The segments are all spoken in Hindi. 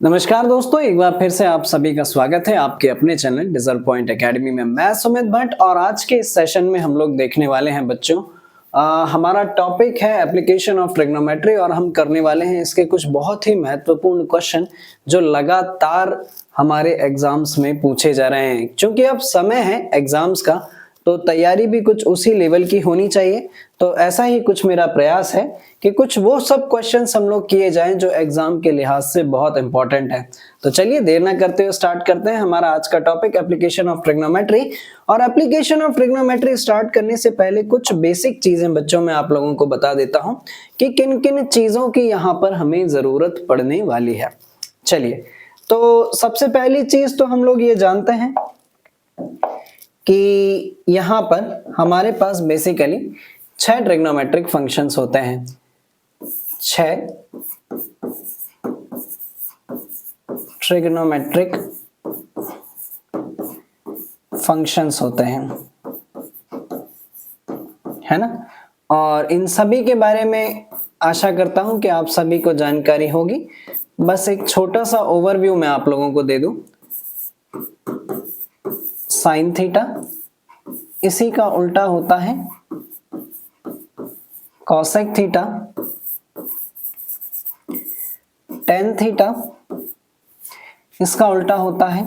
नमस्कार दोस्तों, एक बार फिर से आप सभी का स्वागत है आपके अपने चैनल डिजर्व पॉइंट एकेडमी में। मैं सुमित भट्ट और आज के इस सेशन में हम लोग देखने वाले हैं बच्चों, हमारा टॉपिक है एप्लीकेशन ऑफ ट्रिग्नोमेट्री और हम करने वाले हैं इसके कुछ बहुत ही महत्वपूर्ण क्वेश्चन जो लगातार हमारे एग्जाम्स में पूछे जा रहे हैं। क्योंकि अब समय है एग्जाम्स का तो तैयारी भी कुछ उसी लेवल की होनी चाहिए। तो ऐसा ही कुछ मेरा प्रयास है कि कुछ वो सब क्वेश्चंस हम लोग किए जाएं जो एग्जाम के लिहाज से बहुत इंपॉर्टेंट है। तो चलिए देर ना करते हुए स्टार्ट करते हैं। हमारा आज का टॉपिक एप्लीकेशन ऑफ ट्रिग्नोमेट्री। और एप्लीकेशन ऑफ ट्रिग्नोमेट्री स्टार्ट करने से पहले कुछ बेसिक चीजें बच्चों में आप लोगों को बता देता हूं कि किन किन चीजों की यहाँ पर हमें जरूरत पड़ने वाली है। चलिए, तो सबसे पहली चीज तो हम लोग ये जानते हैं कि यहाँ पर हमारे पास बेसिकली 6 ट्रिग्नोमेट्रिक फंक्शंस होते हैं। 6 ट्रिग्नोमेट्रिक फंक्शंस होते हैं, है ना। और इन सभी के बारे में आशा करता हूं कि आप सभी को जानकारी होगी। बस एक छोटा सा ओवरव्यू मैं आप लोगों को दे दूं। साइन थीटा, इसी का उल्टा होता है कॉसेक थीटा, टेन थीटा, इसका उल्टा होता है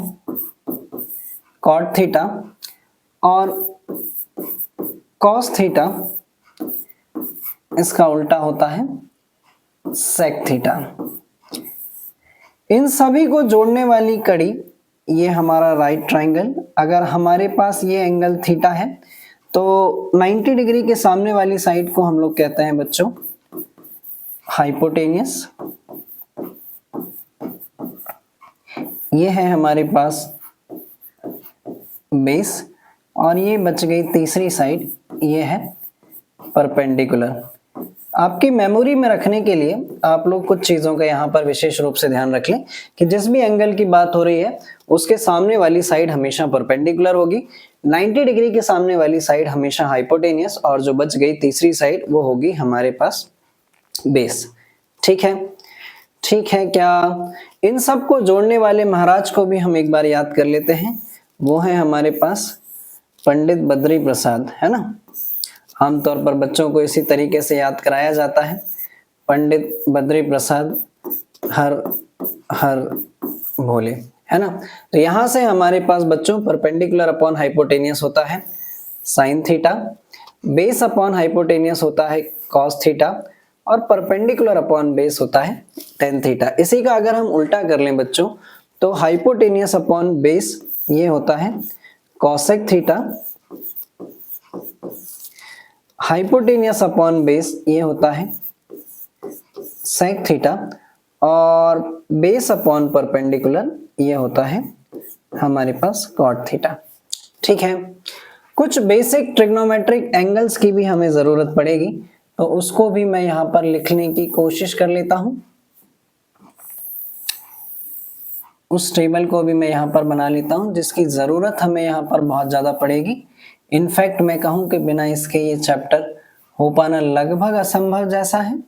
कॉट थीटा, और कॉस थीटा इसका उल्टा होता है सेक थीटा। इन सभी को जोड़ने वाली कड़ी ये हमारा राइट ट्रायंगल। अगर हमारे पास ये एंगल थीटा है तो 90 डिग्री के सामने वाली साइड को हम लोग कहते हैं बच्चों हाइपोटेनियस। ये है हमारे पास बेस, और ये बच गई तीसरी साइड, ये है परपेंडिकुलर। आपकी मेमोरी में रखने के लिए आप लोग कुछ चीजों का यहाँ पर विशेष रूप से ध्यान रख लें कि जिस भी एंगल की बात हो रही है उसके सामने वाली साइड हमेशा परपेंडिकुलर होगी, 90 डिग्री के सामने वाली साइड हमेशा हाइपोटेनियस, और जो बच गई तीसरी साइड वो होगी हमारे पास बेस। ठीक है, ठीक है। क्या इन सब को जोड़ने वाले महाराज को भी हम एक बार याद कर लेते हैं। वो है हमारे पास पंडित बद्री प्रसाद, है ना। आमतौर पर बच्चों को इसी तरीके से याद कराया जाता है, पंडित बद्री प्रसाद हर हर भोले, है ना। तो यहां से हमारे पास बच्चों परपेंडिकुलर अपॉन हाइपोटेनियस होता है sine theta, base upon hypotenuse होता है कॉस थीटा, और परपेंडिकुलर अपॉन बेस होता है टेन थीटा। इसी का अगर हम उल्टा कर लें बच्चों तो हाइपोटेनियस अपॉन बेस ये होता है cosec theta, hypotenuse upon base ये होता है सेक थीटा, और बेस अपॉन परपेंडिकुलर ये होता है हमारे पास कॉट थीटा। ठीक है, कुछ बेसिक ट्रिग्नोमेट्रिक एंगल्स की भी हमें जरूरत पड़ेगी, तो उसको भी मैं यहाँ पर लिखने की कोशिश कर लेता हूं। उस टेबल को भी मैं यहाँ पर बना लेता हूं जिसकी जरूरत हमें यहाँ पर बहुत ज्यादा पड़ेगी। इनफैक्ट मैं कहूं कि बिना इसके ये चैप्टर हो पाना लगभग असंभव जैसा है।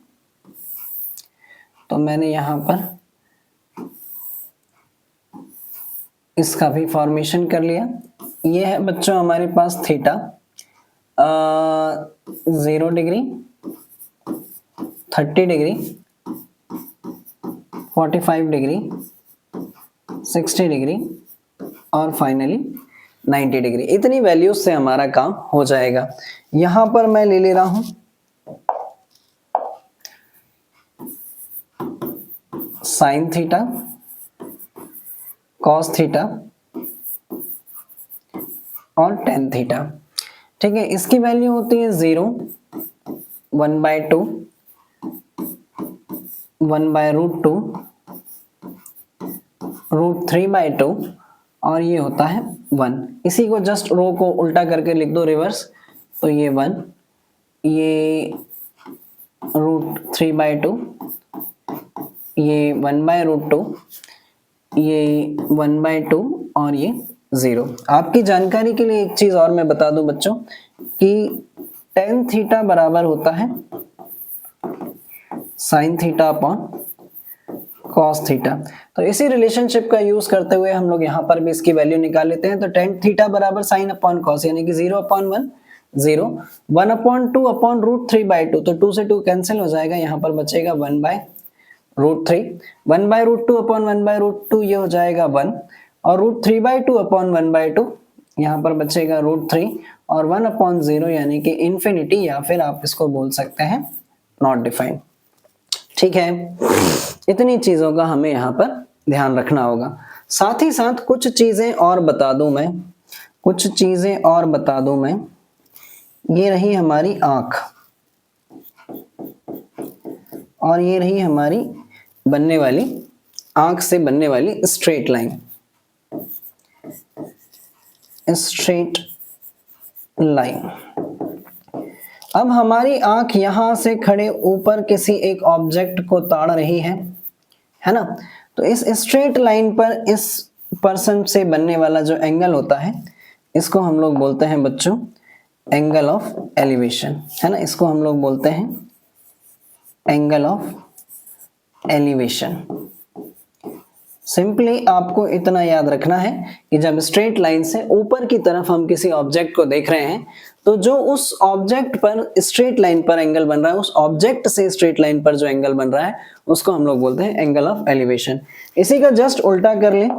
तो मैंने यहाँ पर इसका भी फॉर्मेशन कर लिया। ये है बच्चों हमारे पास theta 0 degree, 30 degree, 45 degree, 60 degree और फाइनली 90 डिग्री। इतनी वैल्यूज से हमारा काम हो जाएगा। यहां पर मैं ले ले रहा हूं साइन थीटा, कॉस थीटा और टेन थीटा। ठीक है, इसकी वैल्यू होती है 0, 1/2, 1/√2, √3/2 और ये होता है 1। इसी को जस्ट रो को उल्टा करके लिख दो रिवर्स, तो ये 1, ये √3/2, ये 1/√2, ये 1/2 और ये 0। आपकी जानकारी के लिए एक चीज और मैं बता दूं बच्चों कि tan थीटा बराबर होता है sin theta upon cos theta. तो इसी रिलेशनशिप का यूज करते हुए हम लोग यहाँ पर भी इसकी वैल्यू निकाल लेते हैं। तो tan थीटा बराबर sin अपॉन cos, यानी कि 0/1 0, 1/2 अपॉन √3/2, तो 2 से 2 कैंसिल हो जाएगा, यहाँ पर बचेगा 1/√3, 1/√2 अपॉन 1/√2 ये हो जाएगा 1, और √3/2 अपॉन 1/2 यहाँ पर बचेगा √3, और 1/0 यानी कि इंफिनिटी, या फिर आप इसको बोल सकते हैं नॉट डिफाइंड। ठीक है, इतनी चीजों का हमें यहाँ पर ध्यान रखना होगा। साथ ही साथ कुछ चीजें और बता दूं मैं, ये रही हमारी आंख, और ये रही हमारी बनने वाली आंख से बनने वाली स्ट्रेट लाइन, अब हमारी आंख यहां से खड़े ऊपर किसी एक ऑब्जेक्ट को ताड़ रही है ना। तो इस स्ट्रेट लाइन पर इस पर्सन से बनने वाला जो एंगल होता है, इसको हम लोग बोलते हैं बच्चों एंगल ऑफ एलिवेशन, है ना। इसको हम लोग बोलते हैं एंगल ऑफ एलिवेशन। सिंपली आपको इतना याद रखना है कि जब स्ट्रेट लाइन से ऊपर की तरफ हम किसी ऑब्जेक्ट को देख रहे हैं, तो जो उस ऑब्जेक्ट पर स्ट्रेट लाइन पर एंगल बन रहा है, उस ऑब्जेक्ट से स्ट्रेट लाइन पर जो एंगल बन रहा है, उसको हम लोग बोलते हैं एंगल ऑफ एलिवेशन। इसी का जस्ट उल्टा कर लें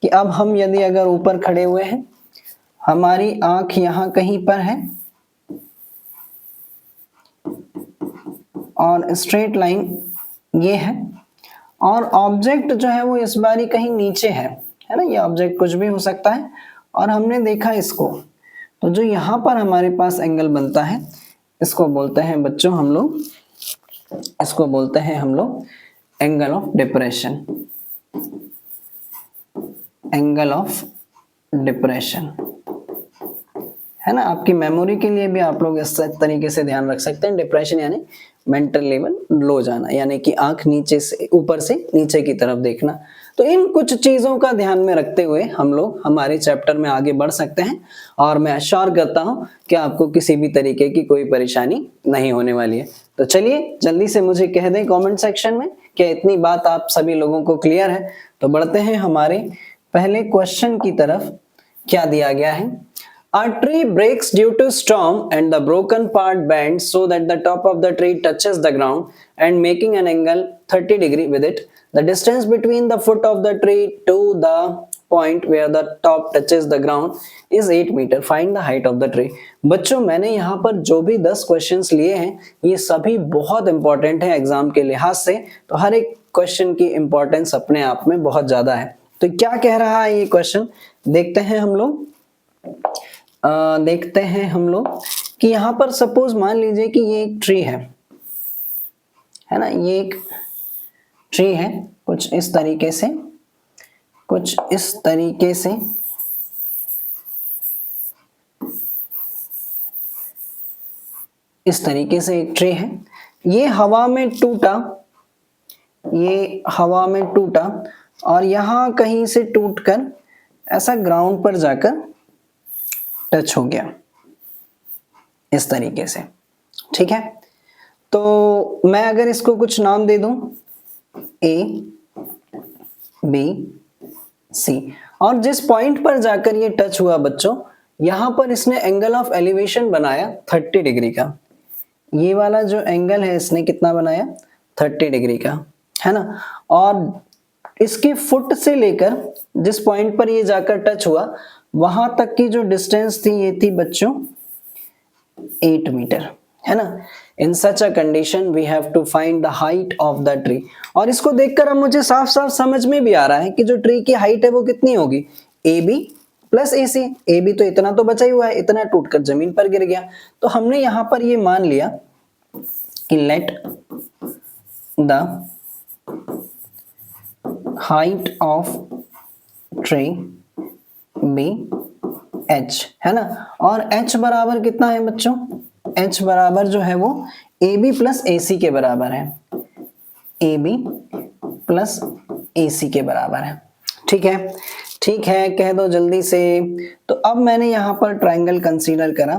कि अब हम यदि अगर ऊपर खड़े हुए हैं, हमारी आंख यहां कहीं पर है और स्ट्रेट लाइन ये है, और ऑब्जेक्ट जो है वो इस बारी कहीं नीचे है ना। ये ऑब्जेक्ट कुछ भी हो सकता है, और हमने देखा इसको, तो जो यहाँ पर हमारे पास एंगल बनता है, इसको बोलते हैं बच्चों हम लोग angle of depression, angle of depression, है ना। आपकी मेमोरी के लिए भी आप लोग इस तरीके से ध्यान रख सकते हैं। डिप्रेशन यानी मेंटल लेवल लो जाना, यानी कि आंख नीचे से ऊपर से नीचे की तरफ देखना। तो इन कुछ चीजों का ध्यान में रखते हुए हम लोग हमारे चैप्टर में आगे बढ़ सकते हैं, और मैं आश्योर करता हूं कि आपको किसी भी तरीके की कोई परेशानी नहीं होने वाली है। तो चलिए जल्दी से मुझे कह दें कमेंट सेक्शन में क्या इतनी बात आप सभी लोगों को क्लियर है। तो बढ़ते हैं हमारे पहले क्वेश्चन की तरफ। क्या दिया गया है? A tree breaks due to storm and the broken part bends so that the top of the tree touches the ground and making an angle 30 degree with it. The distance between the foot of the tree to the point where the top touches the ground is 8 meter. Find the height of the tree. बच्चों मैंने यहाँ पर जो भी 10 क्वेश्चंस लिए हैं, ये सभी बहुत इंपॉर्टेंट है एग्जाम के लिहाज से। तो हर एक क्वेश्चन की इंपॉर्टेंस अपने आप में बहुत ज्यादा है। तो क्या कह रहा है ये क्वेश्चन, देखते हैं हम लोग। कि यहाँ पर सपोज मान लीजिए कि ये एक ट्री है ना। ये एक ट्री है, कुछ इस तरीके से एक ट्री है। ये हवा में टूटा, और यहाँ कहीं से टूटकर ऐसा ग्राउंड पर जाकर टच हो गया इस तरीके से। ठीक है, तो मैं अगर इसको कुछ नाम दे दूं A, B, C, और जिस पॉइंट पर जाकर ये टच हुआ बच्चों, यहां पर इसने एंगल ऑफ एलिवेशन बनाया 30 डिग्री का। ये वाला जो एंगल है इसने कितना बनाया? 30 डिग्री का, है ना। और इसके फुट से लेकर जिस पॉइंट पर ये जाकर टच हुआ, वहां तक की जो डिस्टेंस थी ये थी बच्चों 8 मीटर, है ना। In such a condition we have to find the height of the tree. और इसको देखकर अब मुझे साफ साफ समझ में भी आ रहा है कि जो ट्री की हाइट है वो कितनी होगी, AB प्लस AC। AB तो इतना तो बचा ही हुआ है, इतना टूटकर जमीन पर गिर गया। तो हमने यहां पर ये मान लिया कि let the height of tree be H, है ना। और H बराबर कितना है बच्चों? H बराबर जो है वो AB प्लस AC के बराबर है, AB प्लस AC के बराबर है। ठीक है, कह दो जल्दी से। तो अब मैंने यहाँ पर ट्रायंगल कंसीडर करा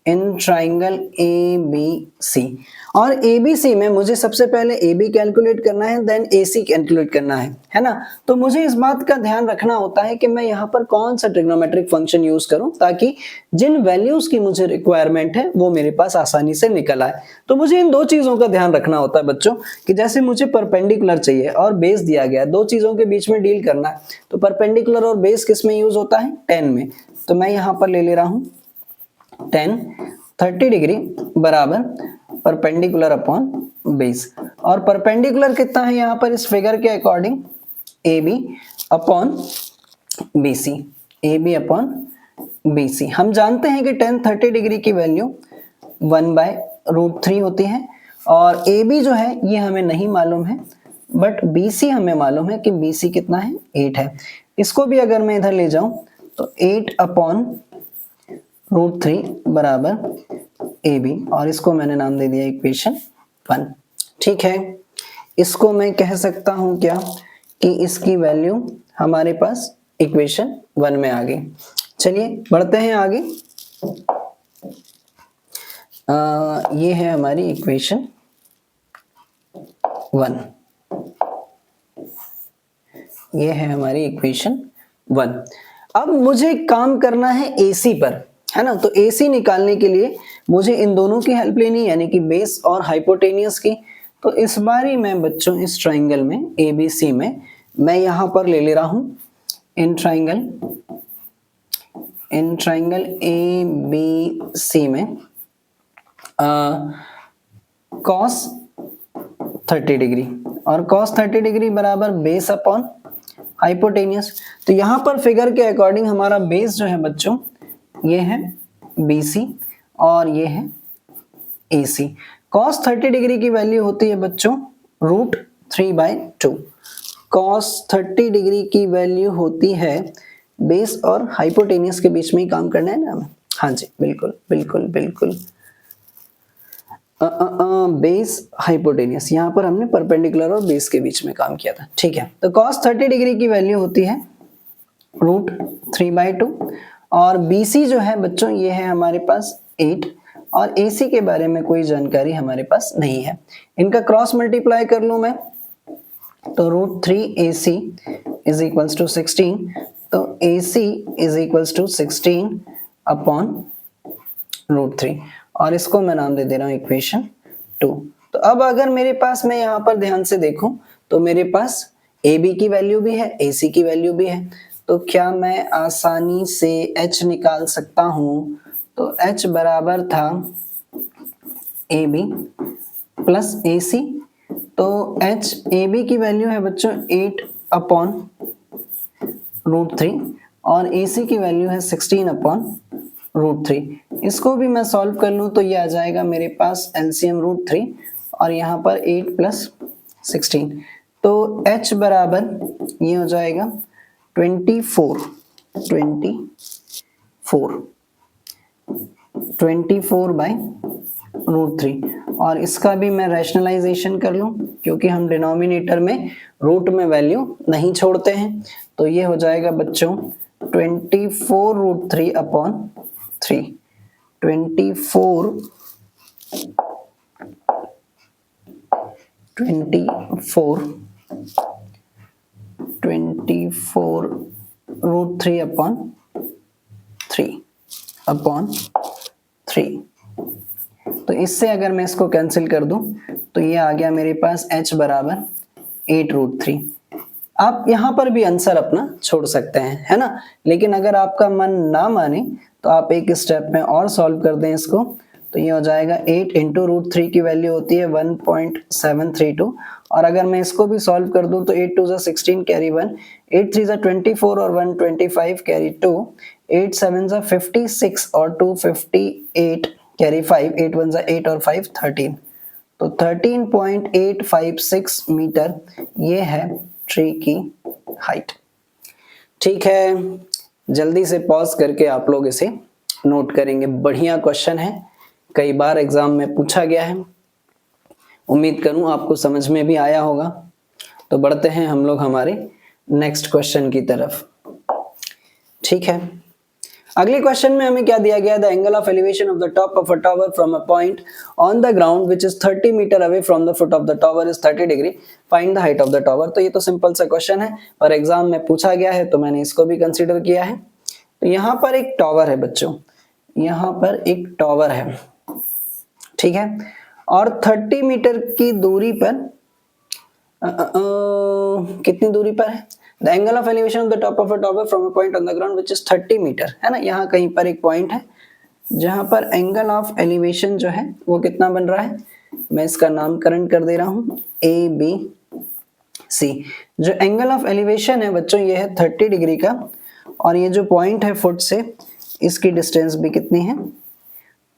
इन ट्राइंगल ABC। और ABC में मुझे सबसे पहले AB कैलकुलेट करना है, देन AC कैलकुलेट करना है ना। तो मुझे इस बात का ध्यान रखना होता है कि मैं यहाँ पर कौन सा ट्रिग्नोमेट्रिक फंक्शन यूज करूं ताकि जिन वैल्यूज की मुझे रिक्वायरमेंट है वो मेरे पास आसानी से निकल आए। तो मुझे इन दो चीजों का ध्यान रखना होता है बच्चों कि जैसे मुझे परपेंडिकुलर चाहिए और बेस दिया गया, दो चीजों के बीच में डील करना है, तो परपेंडिकुलर और बेस किस में यूज होता है, tan में। तो मैं यहाँ पर ले रहा हूँ tan 30 डिग्री बराबर परपेंडिकुलर अपॉन बेस। और परपेंडिकुलर कितना है यहाँ पर इस फिगर के according, AB upon BC, AB upon BC। हम जानते हैं कि tan 30 डिग्री की वैल्यू 1/√3 होती है और AB जो है ये हमें नहीं मालूम है, बट BC हमें मालूम है कि BC कितना है, 8 है। इसको भी अगर मैं इधर ले जाऊं तो 8/√3 बराबर AB, और इसको मैंने नाम दे दिया इक्वेशन 1। ठीक है, इसको मैं कह सकता हूं क्या कि इसकी वैल्यू हमारे पास इक्वेशन 1 में आ गई। चलिए बढ़ते हैं आगे। ये है हमारी इक्वेशन 1, ये है हमारी इक्वेशन 1। अब मुझे काम करना है AC पर, है ना। तो AC निकालने के लिए मुझे इन दोनों की हेल्प लेनी, यानी कि बेस और हाइपोटेनियस की। तो इस बारी मैं बच्चों इस ट्राइंगल में ABC में मैं यहां पर ले रहा हूं इन ट्राइंगल ABC में cos 30 डिग्री, और cos 30 डिग्री बराबर बेस अपॉन हाइपोटेनियस। तो यहां पर फिगर के अकॉर्डिंग हमारा बेस जो है बच्चों ये है BC और ये है AC। cos 30 डिग्री की वैल्यू होती है बच्चों √3/2। cos 30 डिग्री की वैल्यू होती है, बेस और हाइपोटेनियस के बीच में ही काम करना है ना हमें। हाँ जी, बिल्कुल बिल्कुल बिल्कुल। बेस हाइपोटेनियस, यहाँ पर हमने परपेंडिकुलर और बेस के बीच में काम किया था। ठीक है, तो cos 30 डिग्री की वैल्यू होती है √3/2 और BC जो है बच्चों ये है हमारे पास 8 और AC के बारे में कोई जानकारी हमारे पास नहीं है। इनका क्रॉस मल्टीप्लाई कर लूं मैं तो √3AC इज इक्वल्स टू 16, तो AC is equals to 16 upon √3 और इसको मैं नाम दे रहा हूं इक्वेशन 2। तो अब अगर मेरे पास, मैं यहाँ पर ध्यान से देखूं तो मेरे पास AB की वैल्यू भी है, AC की वैल्यू भी है, तो क्या मैं आसानी से H निकाल सकता हूं। तो H बराबर था AB प्लस AC, तो H AB की वैल्यू है बच्चों 8/√3 और AC की वैल्यू है 16/√3। इसको भी मैं सॉल्व कर लूं तो ये आ जाएगा मेरे पास LCM √3 और यहाँ पर 8 + 16, तो H बराबर ये हो जाएगा 24/√3 और इसका भी मैं रैशनलाइजेशन कर लूं क्योंकि हम डिनोमिनेटर में रूट में वैल्यू नहीं छोड़ते हैं। तो ये हो जाएगा बच्चों 24√3/3, 24√3/3 तो इससे अगर मैं इसको कैंसिल कर दूं तो ये आ गया मेरे पास H बराबर 8√3। आप यहाँ पर भी आंसर अपना छोड़ सकते हैं, है ना, लेकिन अगर आपका मन ना माने तो आप एक स्टेप में और सॉल्व कर दें इसको। तो ये हो जाएगा 8 × √3 की वैल्यू होती है 1.732 और अगर मैं इसको भी सॉल्व कर दूं तो 8 × 2 = 16 कैरी 1, 8 × 3 = 24 और 125 कैरी 2, 8 × 7 = 56 और 258 कैरी 5, 8 × 1 = 8 और 5 13, तो 13.856 मीटर ये है ट्री की हाइट। ठीक है, जल्दी से पॉज करके आप लोग इसे नोट करेंगे। बढ़िया क्वेश्चन है, कई बार एग्जाम में पूछा गया है, उम्मीद करूं आपको समझ में भी आया होगा। तो बढ़ते हैं हम लोग हमारे नेक्स्ट क्वेश्चन की तरफ। ठीक है, अगले क्वेश्चन में हमें क्या दिया गया, the angle of elevation of the top of a tower from a point on the ground which is 30 metre away from the foot of the tower is 30 degree, find the height of the tower. तो ये तो सिंपल सा क्वेश्चन है और एग्जाम में पूछा गया है तो मैंने इसको भी कंसीडर किया है। तो यहाँ पर एक टावर है बच्चों, यहाँ पर एक टावर है, ठीक है, और 30 मीटर की दूरी पर कितनी दूरी पर है, the angle of elevation of the top of a tower from a point on the ground which is 30 metre, है ना। यहाँ कहीं पर एक पॉइंट है जहां पर एंगल ऑफ एलिवेशन जो है वो कितना बन रहा है, मैं इसका नामकरण कर दे रहा हूं ए बी सी। जो एंगल ऑफ एलिवेशन है बच्चों ये है 30 डिग्री का, और ये जो पॉइंट है फुट से, इसकी डिस्टेंस भी कितनी है,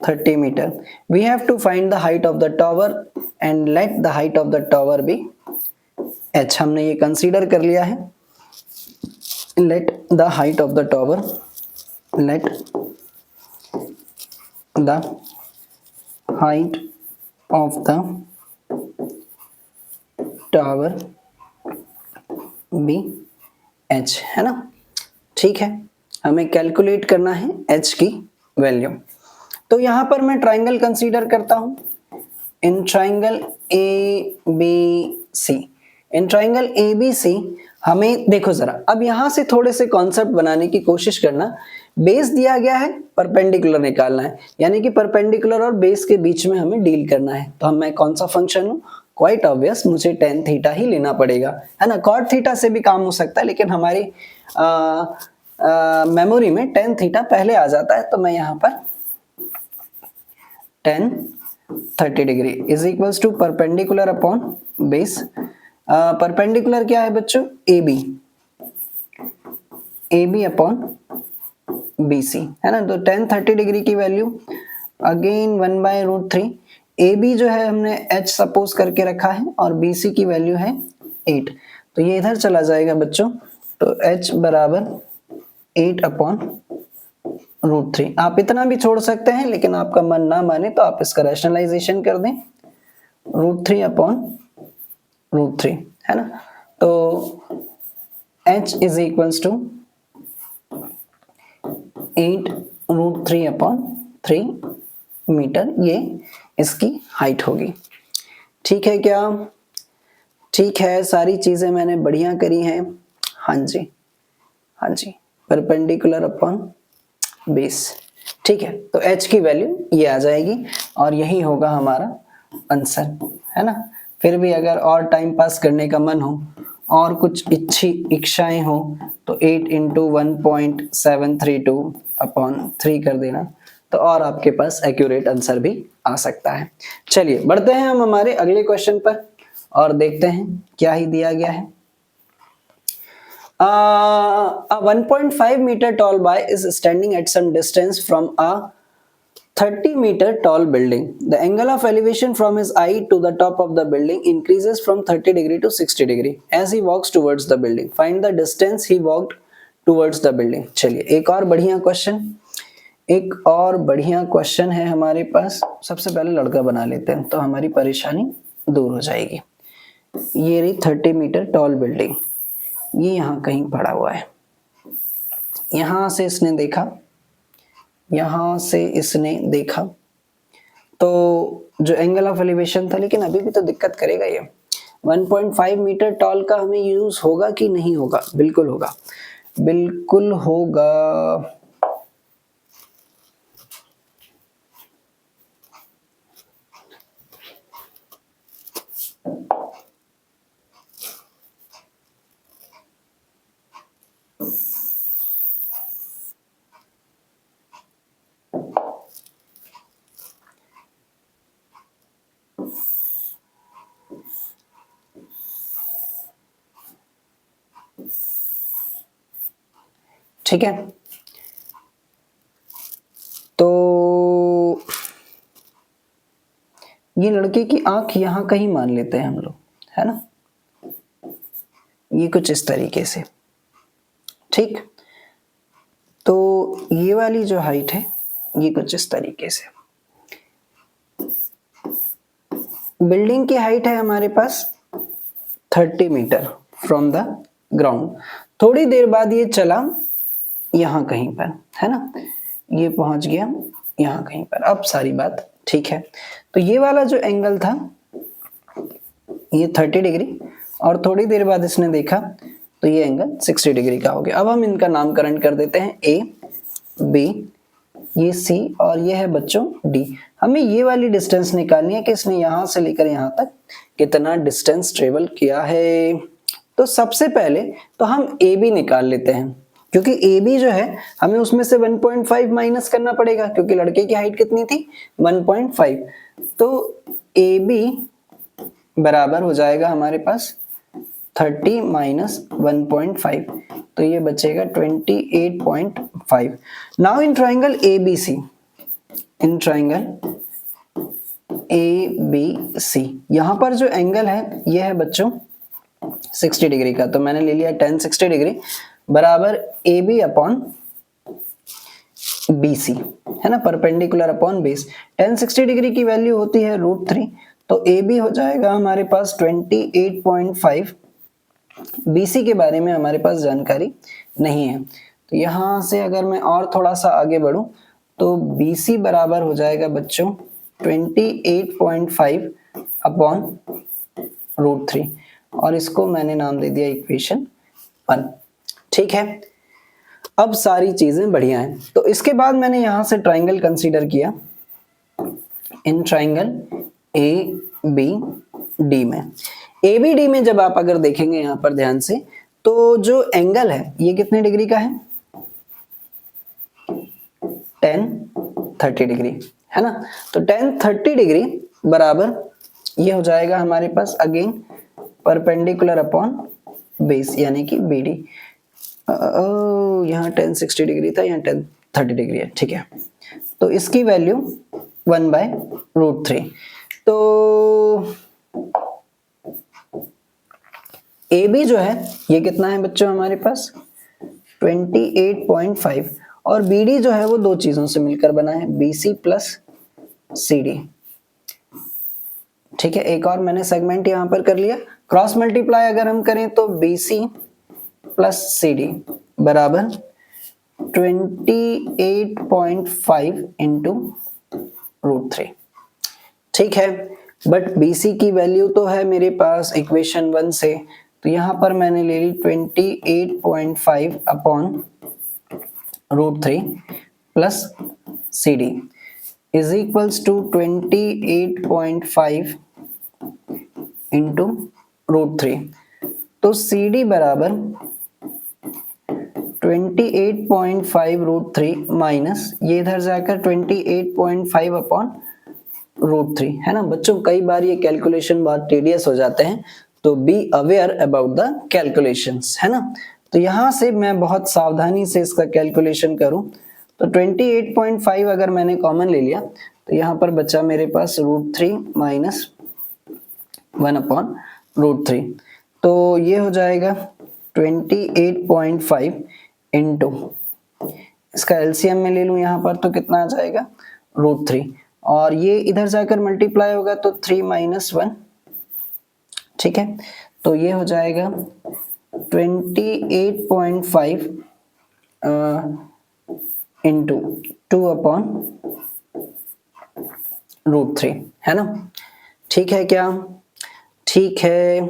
30 metre. We have to find the height of the tower and let the height of the tower be h। हमने ये कंसीडर कर लिया है, let the height of the tower, let the height of the tower be h, है ना। ठीक है, हमें कैलकुलेट करना है h की वैल्यू। तो यहां पर मैं ट्राइंगल कंसीडर करता हूं, in triangle A B C, in triangle A B C हमें देखो जरा, अब यहां से थोड़े से कॉन्सेप्ट बनाने की कोशिश करना। बेस दिया गया है, परपेंडिकुलर निकालना है, यानी कि परपेंडिकुलर और बेस के बीच में हमें डील करना है। तो मैं कौन सा फंक्शन हूं, क्वाइट ऑब्वियस मुझे tan थीटा ही लेना पड़ेगा, है ना। cot थीटा से भी काम हो सकता है, लेकिन हमारी मेमोरी में tan थीटा पहले आ जाता है। तो मैं यहाँ पर tan 30 degree is equals to perpendicular upon base. Perpendicular क्या है बच्चों, A B upon B C, है ना। तो tan 30 डिग्री की वैल्यू अगेन 1/√3, ए बी जो है हमने h सपोज करके रखा है और बी सी की वैल्यू है 8, तो ये इधर चला जाएगा बच्चों। तो h बराबर 8/√3। आप इतना भी छोड़ सकते हैं, लेकिन आपका मन ना माने तो आप इसका रैशनलाइजेशन कर दें, √3/√3, है ना। तो h is equals to 8√3/3 metre, ये इसकी हाइट होगी। ठीक है क्या, ठीक है, सारी चीजें मैंने बढ़िया करी हैं। हाँ जी, हाँ जी, परपेंडिकुलर अपॉन बेस, ठीक है। तो h की वैल्यू ये आ जाएगी और यही होगा हमारा आंसर, है ना। फिर भी अगर और टाइम पास करने का मन हो और कुछ इच्छाएं हो तो 8 × 1.732/3 कर देना, तो और आपके पास एक्यूरेट आंसर भी आ सकता है। चलिए बढ़ते हैं हम हमारे अगले क्वेश्चन पर और देखते हैं क्या ही दिया गया है। A 1.5 meter tall boy is standing at some distance from a 30 meter tall building. The angle of elevation from his eye to the top of the building increases from 30 degree to 60 degree as he walks towards the building. Find the distance he walked towards the building. चलिए एक और बढ़िया क्वेश्चन है हमारे पास। सबसे पहले लड़का बना लेते हैं तो हमारी परेशानी दूर हो जाएगी। ये रही 30 मीटर टॉल बिल्डिंग, ये यहाँ कहीं पड़ा हुआ है। यहां से इसने देखा, यहां से इसने देखा, तो जो एंगल ऑफ एलिवेशन था, लेकिन अभी भी तो दिक्कत करेगा ये। 1.5 मीटर टॉल का हमें यूज होगा कि नहीं होगा? बिल्कुल होगा, बिल्कुल होगा। ठीक है, तो ये लड़के की आंख यहां कहीं मान लेते हैं हम लोग, है ना। ये कुछ इस तरीके से, ठीक। तो ये वाली जो हाइट है ये कुछ इस तरीके से। बिल्डिंग की हाइट है हमारे पास 30 मीटर फ्रॉम द ग्राउंड। थोड़ी देर बाद ये चला यहाँ कहीं पर, है ना, ये पहुंच गया यहाँ कहीं पर। अब सारी बात ठीक है। तो ये वाला जो एंगल था ये 30 डिग्री, और थोड़ी देर बाद इसने देखा तो ये एंगल 60 डिग्री का हो गया। अब हम इनका नामकरण कर देते हैं, ए बी, ये सी, और ये है बच्चों डी। हमें ये वाली डिस्टेंस निकालनी है कि इसने यहां से लेकर यहां तक कितना डिस्टेंस ट्रेवल किया है। तो सबसे पहले तो हम ए बी निकाल लेते हैं, क्योंकि ए बी जो है हमें उसमें से 1.5 माइनस करना पड़ेगा, क्योंकि लड़के की हाइट कितनी थी 1.5। तो ए बी बराबर हो जाएगा हमारे पास 30 माइनस 1.5, तो ये बचेगा 28.5। Now in triangle ABC, in triangle ABC यहां पर जो एंगल है ये है बच्चों 60 डिग्री का, तो मैंने ले लिया tan 60 डिग्री बराबर AB अपॉन BC, है ना, perpendicular upon base. tan 60 degree की वैल्यू होती है √3, तो AB हो जाएगा हमारे पास 28.5। BC के बारे में हमारे पास जानकारी नहीं है, तो यहां से अगर मैं और थोड़ा सा आगे बढ़ूं तो BC बराबर हो जाएगा बच्चों 28.5 अपॉन √3, और इसको मैंने नाम दे दिया इक्वेशन 1। ठीक है, अब सारी चीजें बढ़िया हैं। तो इसके बाद मैंने यहां से ट्राइंगल कंसीडर किया, इन ट्राइंगल ABD में। ABD में जब आप अगर देखेंगे यहां पर ध्यान से, तो जो एंगल है ये कितने डिग्री का है, tan 30 डिग्री, है ना। तो tan 30 डिग्री बराबर ये हो जाएगा हमारे पास अगेन परपेंडिकुलर अपॉन बेस, यानी कि BD। यहाँ tan 60 डिग्री था, यहाँ tan 30 डिग्री है, ठीक है। तो इसकी वैल्यू 1/√3। तो AB जो है ये कितना है बच्चों हमारे पास 28.5, और BD जो है वो दो चीजों से मिलकर बना है, BC प्लस CD। ठीक है, एक और मैंने सेगमेंट यहां पर कर लिया। क्रॉस मल्टीप्लाई अगर हम करें तो BC प्लस CD बराबर 28.5 इंटू √3। ठीक है, बट BC की वैल्यू तो है मेरे पास इक्वेशन 1 से, तो यहां पर मैंने ले ली 28.5 upon √3 plus CD is equals to 28.5 into √3। तो CD बराबर 28.5 √3 माइनस ये इधर जाकर 28.5 अपॉन √3, है ना बच्चों। कई बार ये कैलकुलेशन बहुत टीडियस हो जाते हैं, तो be aware about the calculations, है ना। तो यहां से मैं बहुत सावधानी से इसका कैलकुलेशन करूं, तो 28.5 अगर मैंने कॉमन ले लिया तो यहां पर बचा मेरे पास √3 माइनस 1 अपॉन √3, तो ये हो जाएगा 28.5 इंटू, इसका एलसीएम में ले लूं यहां पर तो कितना आ जाएगा √3, और ये इधर जाकर मल्टीप्लाई होगा तो 3 माइनस 1। ठीक है, तो ये हो जाएगा 28.5 इंटू 2 अपॉन √3, है ना। ठीक है क्या, ठीक है,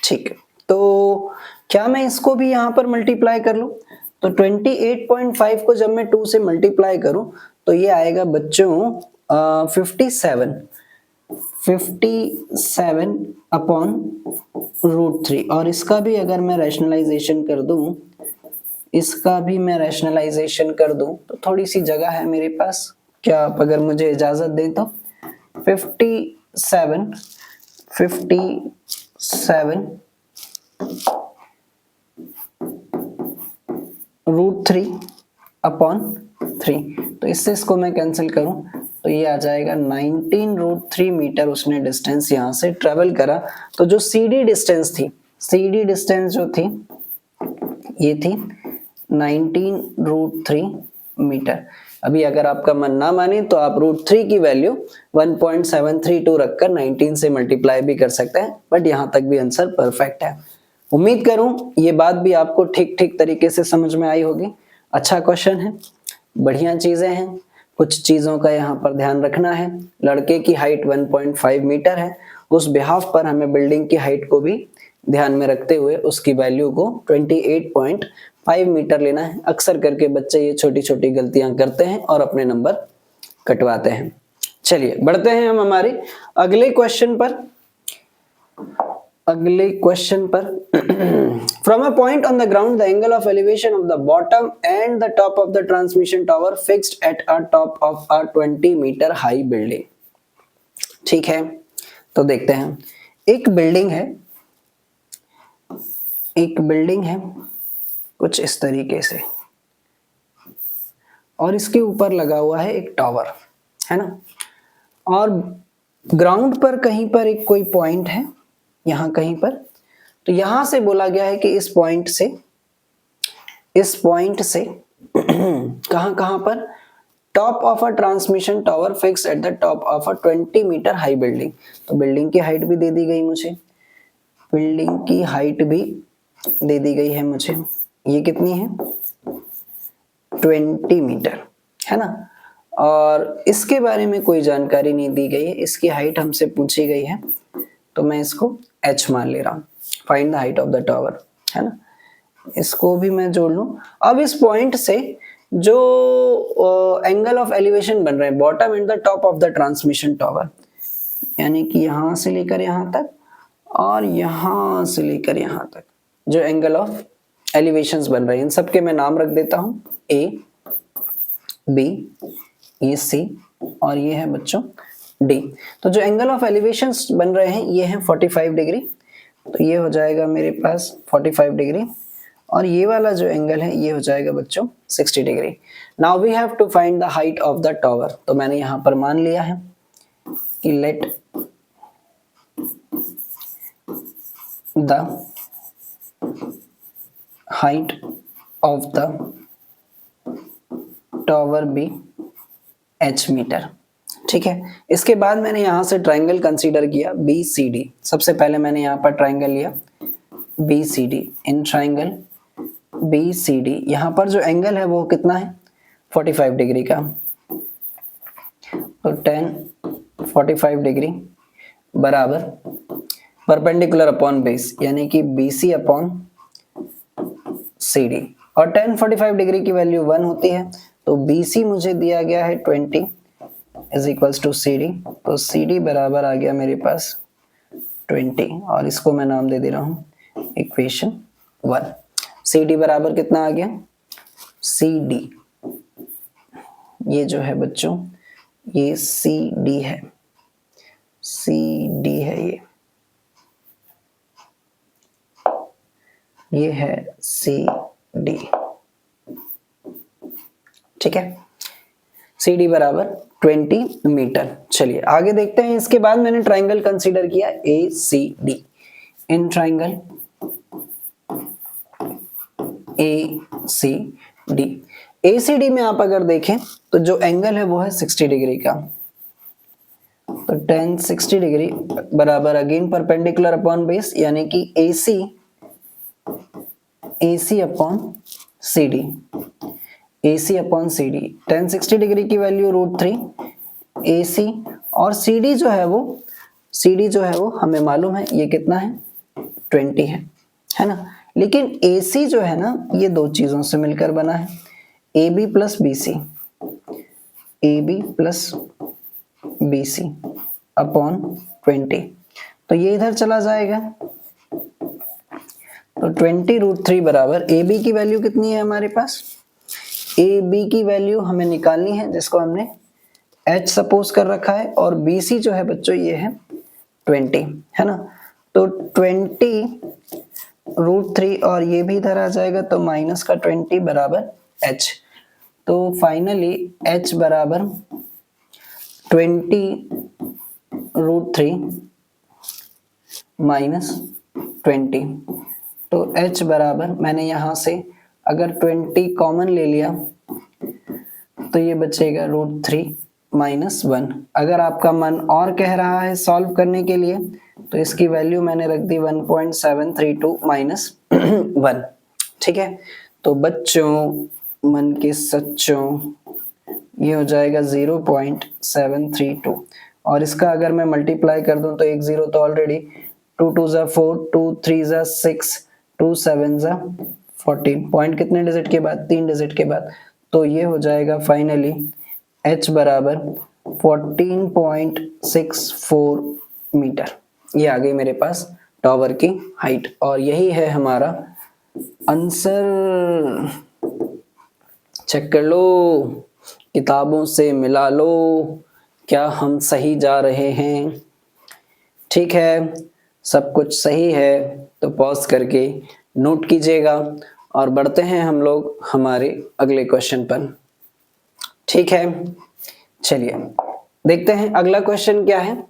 ठीक। तो क्या मैं इसको भी यहां पर मल्टीप्लाई कर लूं, तो 28.5 को जब मैं 2 से मल्टीप्लाई करूं तो ये आएगा बच्चों 57 अपॉन √3, और इसका भी अगर मैं रैशनलाइजेशन कर दूं, इसका भी मैं रैशनलाइजेशन कर दूं तो थोड़ी सी जगह है मेरे पास, क्या आप अगर मुझे इजाजत दें तो 57 √3 अपॉन 3, तो इससे इसको मैं कैंसिल करूं तो ये आ जाएगा 19 √3 मीटर उसने डिस्टेंस यहां से ट्रेवल करा। तो जो CD डिस्टेंस थी, CD डिस्टेंस जो थी ये थी 19 √3 मीटर। अभी अगर आपका मन ना माने तो आप √3 की वैल्यू 1.732 रखकर 19 से मल्टीप्लाई भी कर सकते हैं, बट यहां तक भी आंसर परफेक्ट है। उम्मीद करूं ये बात भी आपको ठीक ठीक तरीके से समझ में आई होगी। अच्छा क्वेश्चन है, बढ़िया चीजें हैं। कुछ चीजों का यहाँ पर ध्यान रखना है। लड़के की हाइट 1.5 मीटर है, उस बिहाफ पर हमें बिल्डिंग की हाइट को भी ध्यान में रखते हुए उसकी वैल्यू को 28.5 मीटर लेना है। अक्सर करके बच्चे ये छोटी छोटी गलतियां करते हैं और अपने नंबर कटवाते हैं। चलिए बढ़ते हैं हम हमारे अगले क्वेश्चन पर। From a point on the ground, the angle of elevation of the bottom and the top of the transmission tower fixed at a top of a 20 meter high building. ठीक है, तो देखते हैं। एक बिल्डिंग है कुछ इस तरीके से, और इसके ऊपर लगा हुआ है एक टावर, है ना। और ग्राउंड पर कहीं पर एक कोई पॉइंट है, यहां कहीं पर। तो यहां से बोला गया है कि इस पॉइंट से कहां पर, top of a transmission tower fix at the top of a 20 metre high building. तो बिल्डिंग की हाइट भी दे दी गई मुझे, बिल्डिंग की हाइट भी दे दी गई है मुझे। ये कितनी है, 20 मीटर, है ना। और इसके बारे में कोई जानकारी नहीं दी गई है, इसकी हाइट हमसे पूछी गई है, तो मैं इसको h मान ले रहा हूं। Find the height of the tower, है ना। इसको भी मैं जोड़ लूं। अब इस पॉइंट से जो एंगल ऑफ एलिवेशन बन रहे हैं bottom and the top of the transmission tower, यानी कि यहां से लेकर यहां तक और यहां से लेकर यहां तक जो एंगल ऑफ एलिवेशंस बन रहे हैं, इन सबके मैं नाम रख देता हूं। A, B, ये C और ये है बच्चों D। तो जो एंगल ऑफ एलिवेशंस बन रहे हैं ये हैं 45 डिग्री, तो ये हो जाएगा मेरे पास 45 डिग्री, और ये वाला जो एंगल है ये हो जाएगा बच्चों 60 degree. Now we have to find the height of the tower. तो मैंने यहाँ पर मान लिया है कि let the height of the tower be h metre. ठीक है, इसके बाद मैंने यहां से ट्राइंगल कंसीडर किया BCD। सबसे पहले मैंने यहां पर ट्राइंगल लिया BCD। इन ट्राइंगल BCD यहां पर जो एंगल है वो कितना है, 45 डिग्री का। तो tan 45 डिग्री बराबर परपेंडिकुलर अपॉन बेस, यानी कि BC अपॉन CD। और tan 45 डिग्री की वैल्यू 1 होती है, तो BC मुझे दिया गया है 20 इज इक्वल्स टू CD। तो CD बराबर आ गया मेरे पास 20, और इसको मैं नाम दे रहा हूं इक्वेशन 1। CD बराबर कितना आ गया, CD ये जो है बच्चों ये CD है, CD है, ये है CD। ठीक है, CD बराबर 20 मीटर। चलिए आगे देखते हैं। इसके बाद मैंने ट्राइंगल कंसीडर किया ACD। इन ट्राइंगल ACD में आप अगर देखें तो जो एंगल है वो है 60 डिग्री का। तो tan 60 डिग्री बराबर अगेन परपेंडिकुलर अपॉन बेस, यानी कि AC upon CD। AC upon CD, tan 60 degree की वैल्यू √3 AC, और CD जो है वो हमें मालूम है ये कितना है, 20 है ना। लेकिन AC जो है ना ये दो चीजों से मिलकर बना है, AB प्लस BC अपॉन 20। तो ये इधर चला जाएगा, तो 20 √3 बराबर AB की वैल्यू कितनी है हमारे पास, AB की वैल्यू हमें निकालनी है जिसको हमने H सपोज कर रखा है, और BC जो है बच्चों ये है 20, है ना। तो 20 √3 और ये भी इधर आ जाएगा, तो माइनस का 20 बराबर H। तो फाइनली H बराबर 20 √3 माइनस 20। तो H बराबर मैंने यहां से अगर 20 कॉमन ले लिया तो ये बचेगा √3 माइनस 1। अगर आपका मन और कह रहा है सॉल्व करने के लिए तो इसकी वैल्यू मैंने रख दी 1.732 माइनस 1। ठीक है, तो बच्चों मन के सच्चों, ये हो जाएगा 0.732 और इसका अगर मैं मल्टीप्लाई कर दूं तो एक जीरो तो ऑलरेडी, 2 2 जा 4, 2 3 जा 6, 2 7 जा 14, पॉइंट कितने डिजिट के बाद, 3 डिजिट के बाद, तो ये हो जाएगा फाइनली h बराबर 14.64 मीटर। ये आ गई मेरे पास टावर की हाइट और यही है हमारा आंसर। चेक कर लो, किताबों से मिला लो, क्या हम सही जा रहे हैं? ठीक है, सब कुछ सही है तो पॉज करके नोट कीजिएगा और बढ़ते हैं हम लोग हमारे अगले क्वेश्चन पर। ठीक है, चलिए देखते हैं अगला क्वेश्चन क्या है।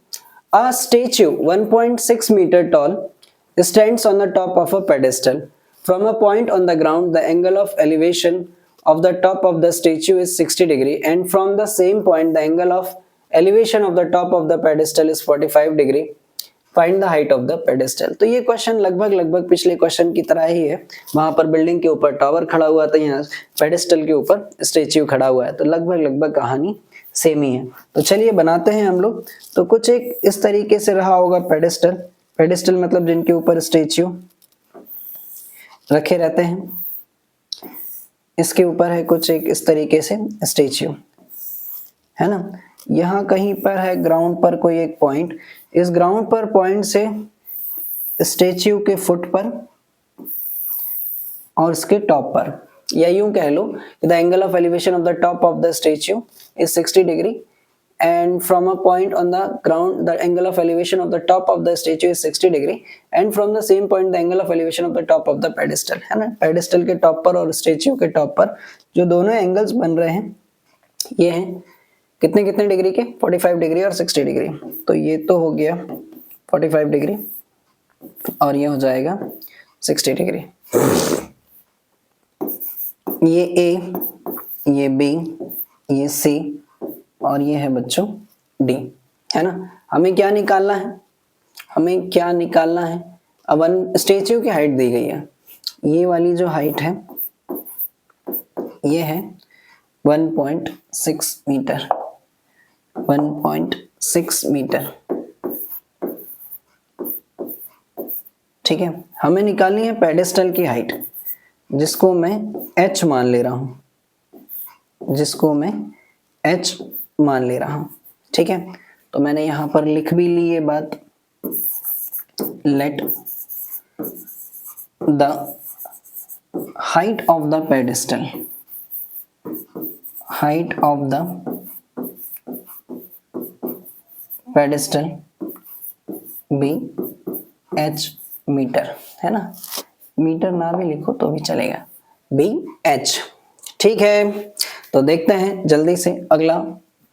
A statue 1.6 meter tall stands on the top of a pedestal. From a point on the ground, the angle of elevation of the top of the statue is 60 degree, and from the same point, the angle of elevation of the top of the pedestal is 45 degree. Find the height of the pedestal. तो ये क्वेश्चन लगभग पिछले क्वेश्चन की तरह ही है। वहां पर बिल्डिंग के ऊपर टावर खड़ा हुआ था, यहाँ पेडेस्टल के ऊपर स्टेच्यू खड़ा हुआ है, तो लगभग कहानी सेम ही है। तो चलिए बनाते हैं हम लोग। तो कुछ एक इस तरीके से रहा होगा पेडेस्टल, पेडेस्टल मतलब जिनके ऊपर स्टेच्यू रखे रहते हैं, इसके ऊपर है कुछ एक इस तरीके से स्टेच्यू, है ना। यहाँ कहीं पर है ग्राउंड पर कोई एक पॉइंट, इस ग्राउंड पर पॉइंट से स्टेच्यू के फुट पर और इसके टॉप पर, या यूं कह लो the angle of elevation of the top of the statue is 60 degree and from a point on the ground the angle of elevation of the top of the statue is 60 degree and from the same point the angle of elevation of the top of the pedestal, है ना। पेडेस्टल के टॉप पर और स्टेच्यू के टॉप पर जो दोनों एंगल्स बन रहे हैं ये हैं कितने डिग्री के, 45 डिग्री और 60 डिग्री। तो ये तो हो गया 45 डिग्री और ये हो जाएगा 60 डिग्री। ये ए, ये बी, ये सी और ये है बच्चों डी, है ना। हमें क्या निकालना है, हमें क्या निकालना है। अब स्टेच्यू की हाइट दी गई है, ये वाली जो हाइट है ये है 1.6 मीटर, 1.6 मीटर। ठीक है, हमें निकालनी है पेडेस्टल की हाइट, जिसको मैं h मान ले रहा हूं, जिसको मैं h मान ले रहा हूं। ठीक है, तो मैंने यहां पर लिख भी ली ये बात, let the height of the pedestal, height of the pedestal be h metre, है ना। मीटर ना भी लिखो तो भी चलेगा, बी h। ठीक है, तो देखते हैं जल्दी से अगला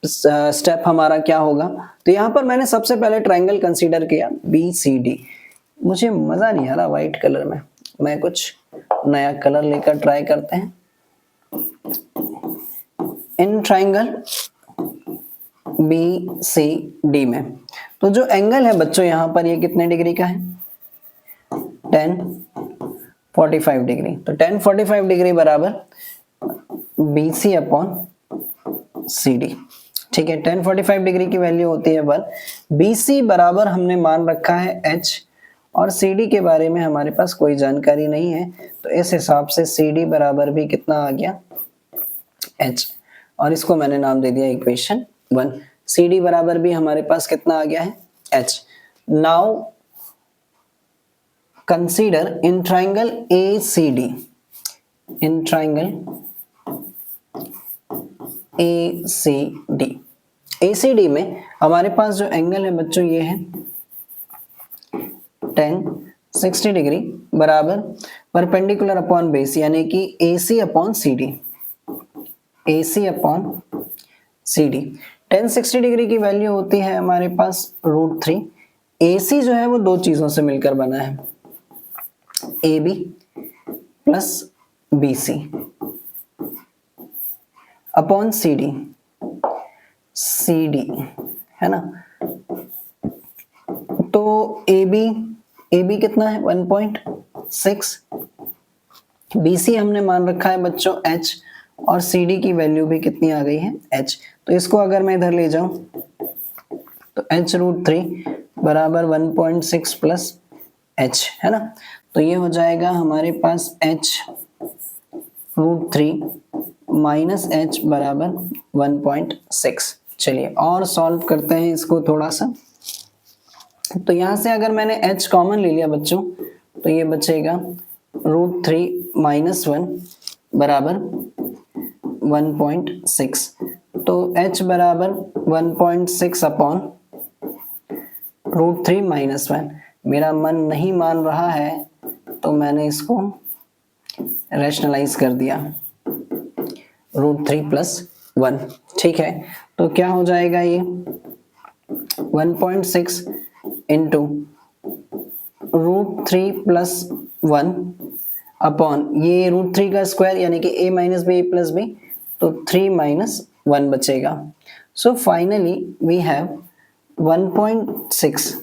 स्टेप हमारा क्या होगा। तो यहाँ पर मैंने सबसे पहले ट्रायंगल कंसीडर किया BCD। मुझे मजा नहीं आ रहा व्हाइट कलर में, मैं कुछ नया कलर लेकर ट्राई करते हैं। इन ट्रायंगल BCD में तो जो एंगल है बच्चों यहाँ पर ये कितने डिग्री का है, 1045 डिग्री। तो 1045 डिग्री बराबर BC अपॉन CD। ठीक है, 1045 डिग्री की वैल्यू होती है 1, BC बराबर हमने मान रखा है h और CD के बारे में हमारे पास कोई जानकारी नहीं है, तो इस हिसाब से CD बराबर भी कितना आ गया, h, और इसको मैंने नाम दे दिया इक्वेशन 1। CD बराबर भी हमारे पास कितना आ गया है, h। Now consider in triangle ACD, in triangle ACD में हमारे पास जो एंगल है बच्चों ये है 1060 डिग्री बराबर परपेंडिकुलर अपॉन बेस, यानी कि AC upon CD, AC upon CD। 1060 degree की वैल्यू होती है हमारे पास √3। AC जो है वो दो चीजों से मिलकर बना है, AB plus BC upon CD, है ना। तो AB कितना है 1.6, BC हमने मान रखा है बच्चों h और CD की वैल्यू भी कितनी आ गई है h। तो इसको अगर मैं इधर ले जाऊं तो h√3 बराबर 1.6 प्लस h, है ना। तो ये हो जाएगा हमारे पास h√3 माइनस h बराबर 1.6। चलिए और सॉल्व करते हैं इसको थोड़ा सा। तो यहाँ से अगर मैंने h कॉमन ले लिया बच्चों तो ये बचेगा √3 माइनस 1 बराबर 1.6। तो h बराबर 1.6 अपॉन √3 माइनस 1। मेरा मन नहीं मान रहा है तो मैंने इसको रैशनलाइज कर दिया √3 प्लस 1, ठीक है। तो क्या हो जाएगा ये 1.6 इंटू √3 प्लस 1 अपॉन ये √3 का स्क्वायर यानी कि a minus B plus B, तो 3 माइनस 1 बचेगा। सो फाइनली वी हैव 1.6,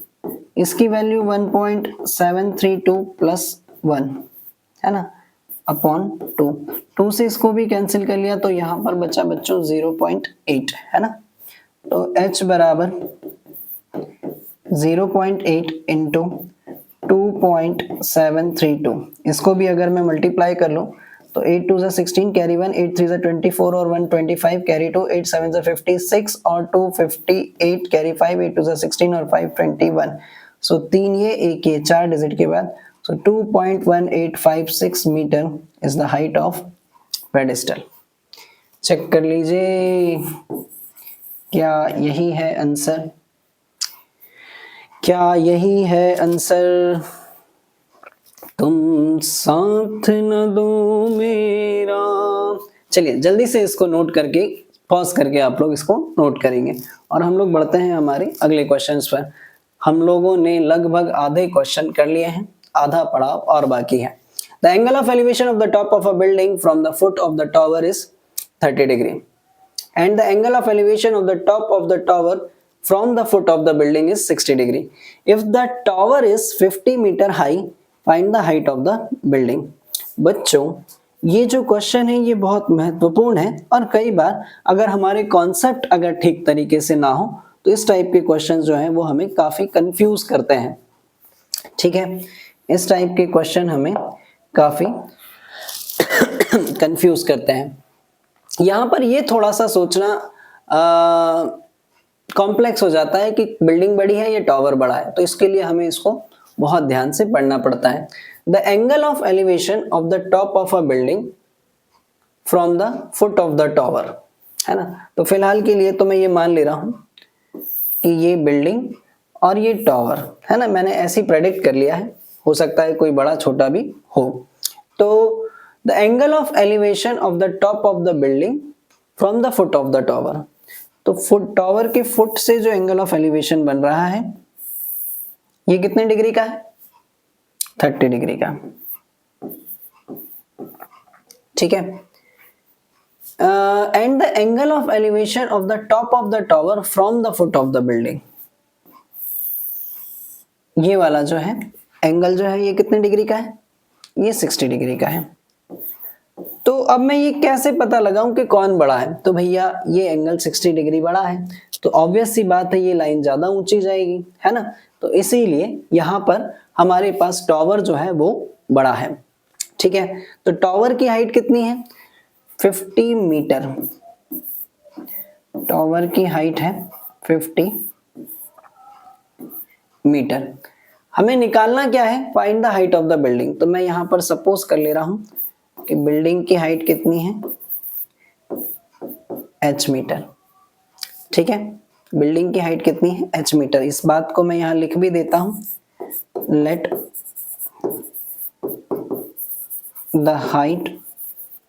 इसकी वैल्यू 1.732 प्लस 1, है ना, अपॉन 2 से इसको भी कैंसिल कर लिया तो यहाँ पर बचा बच्चों 0.8, है ना। तो h बराबर 0.8 इंटू 2.732, इसको भी अगर मैं मल्टीप्लाई कर लूँ तो 8 2 16 कैरी 1, 8 3 24 और 125 कैरी 2, 8 7 56 और 258 कैरी 5, 8 2 16 और 5 21। सो 3 ये 1 ये 4 डिजिट के बाद, so 2.1856 metre is the height of pedestal. Check कर लीजिए क्या यही है आंसर, क्या यही है आंसर। तुम साथ न दो मेरा। चलिए जल्दी से इसको नोट करके पॉज करके आप लोग इसको नोट करेंगे और हम लोग बढ़ते हैं हमारे अगले क्वेश्चंस पर। हम लोगों ने लगभग आधे क्वेश्चन कर लिए हैं, आधा पड़ाव और बाकी है। The angle of elevation of the top of a building from the foot of the tower is 30 degree and the angle of elevation of the top of the tower from the foot of the building is 60 degree. If the tower is 50 meter high, find the height of the building. बच्चों ये जो क्वेश्चन है ये बहुत महत्वपूर्ण है और कई बार अगर हमारे कॉन्सेप्ट अगर ठीक तरीके से ना हो तो इस टाइप के क्वेश्चन जो हैं वो हमें काफी कंफ्यूज करते हैं, ठीक है। इस टाइप के क्वेश्चन हमें काफी कंफ्यूज करते हैं। यहाँ पर ये थोड़ा सा सोचना कॉम्प्लेक्स हो जाता है कि बिल्डिंग बड़ी है या टावर बड़ा है, तो इसके लिए हमें इसको बहुत ध्यान से पढ़ना पड़ता है। The angle of elevation of the top of a building from the foot of the tower, है ना। तो फिलहाल के लिए तो मैं ये मान ले रहा हूं कि ये बिल्डिंग और ये टावर, है ना, मैंने ऐसे प्रेडिक्ट कर लिया है, हो सकता है कोई बड़ा छोटा भी हो। तो the angle of elevation of the top of the building from the foot of the tower, तो फुट टावर के फुट से जो एंगल ऑफ एलिवेशन बन रहा है ये कितने डिग्री का है 30 डिग्री का, ठीक है। And the angle of elevation of the top of the tower from the foot of the building, ये वाला जो है एंगल जो है ये कितने डिग्री का है, ये 60 डिग्री का है। तो अब मैं ये कैसे पता लगाऊं कि कौन बड़ा है, तो भैया ये एंगल 60 डिग्री बड़ा है तो ऑब्वियस सी बात है ये लाइन ज्यादा ऊंची जाएगी, है ना। तो इसीलिए यहाँ पर हमारे पास टावर जो है वो बड़ा है, ठीक है। तो टावर की हाइट कितनी है 50 मीटर, टावर की हाइट है 50 मीटर। हमें निकालना क्या है, find the height of the building. तो मैं यहाँ पर सपोज कर ले रहा हूं कि बिल्डिंग की हाइट कितनी है h मीटर, ठीक है। बिल्डिंग की हाइट कितनी है h मीटर। इस बात को मैं यहां लिख भी देता हूं, let the height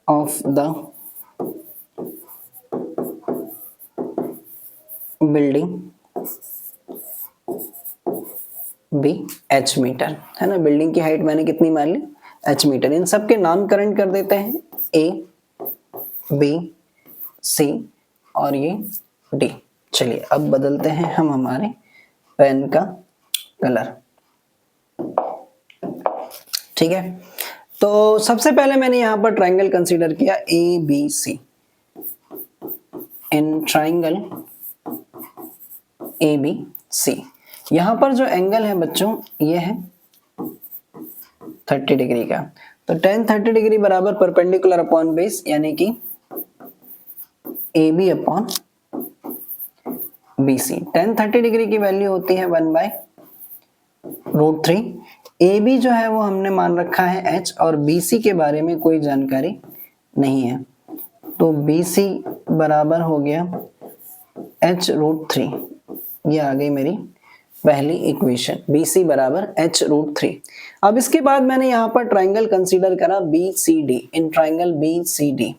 of the building be h metre, है ना। बिल्डिंग की हाइट मैंने कितनी मान ली h मीटर। इन सब के नामकरण कर देते हैं a b c और ये d। चलिए अब बदलते हैं हम हमारे पेन का कलर, ठीक है। तो सबसे पहले मैंने यहाँ पर ट्राइंगल कंसीडर किया ABC। इन ट्राइंगल ABC यहाँ पर जो एंगल है बच्चों ये है 30 डिग्री का। तो tan 30 डिग्री बराबर परपेंडिकुलर अपॉन बेस यानी कि AB upon BC। tan 30 degree की वैल्यू होती है 1/√3। AB जो है वो हमने मान रखा है h और BC के बारे में कोई जानकारी नहीं है, तो BC बराबर हो गया h√3। ये आ गई मेरी पहली इक्वेशन, BC बराबर h√3। अब इसके बाद मैंने यहाँ पर ट्राइंगल कंसीडर करा BCD। In triangle BCD,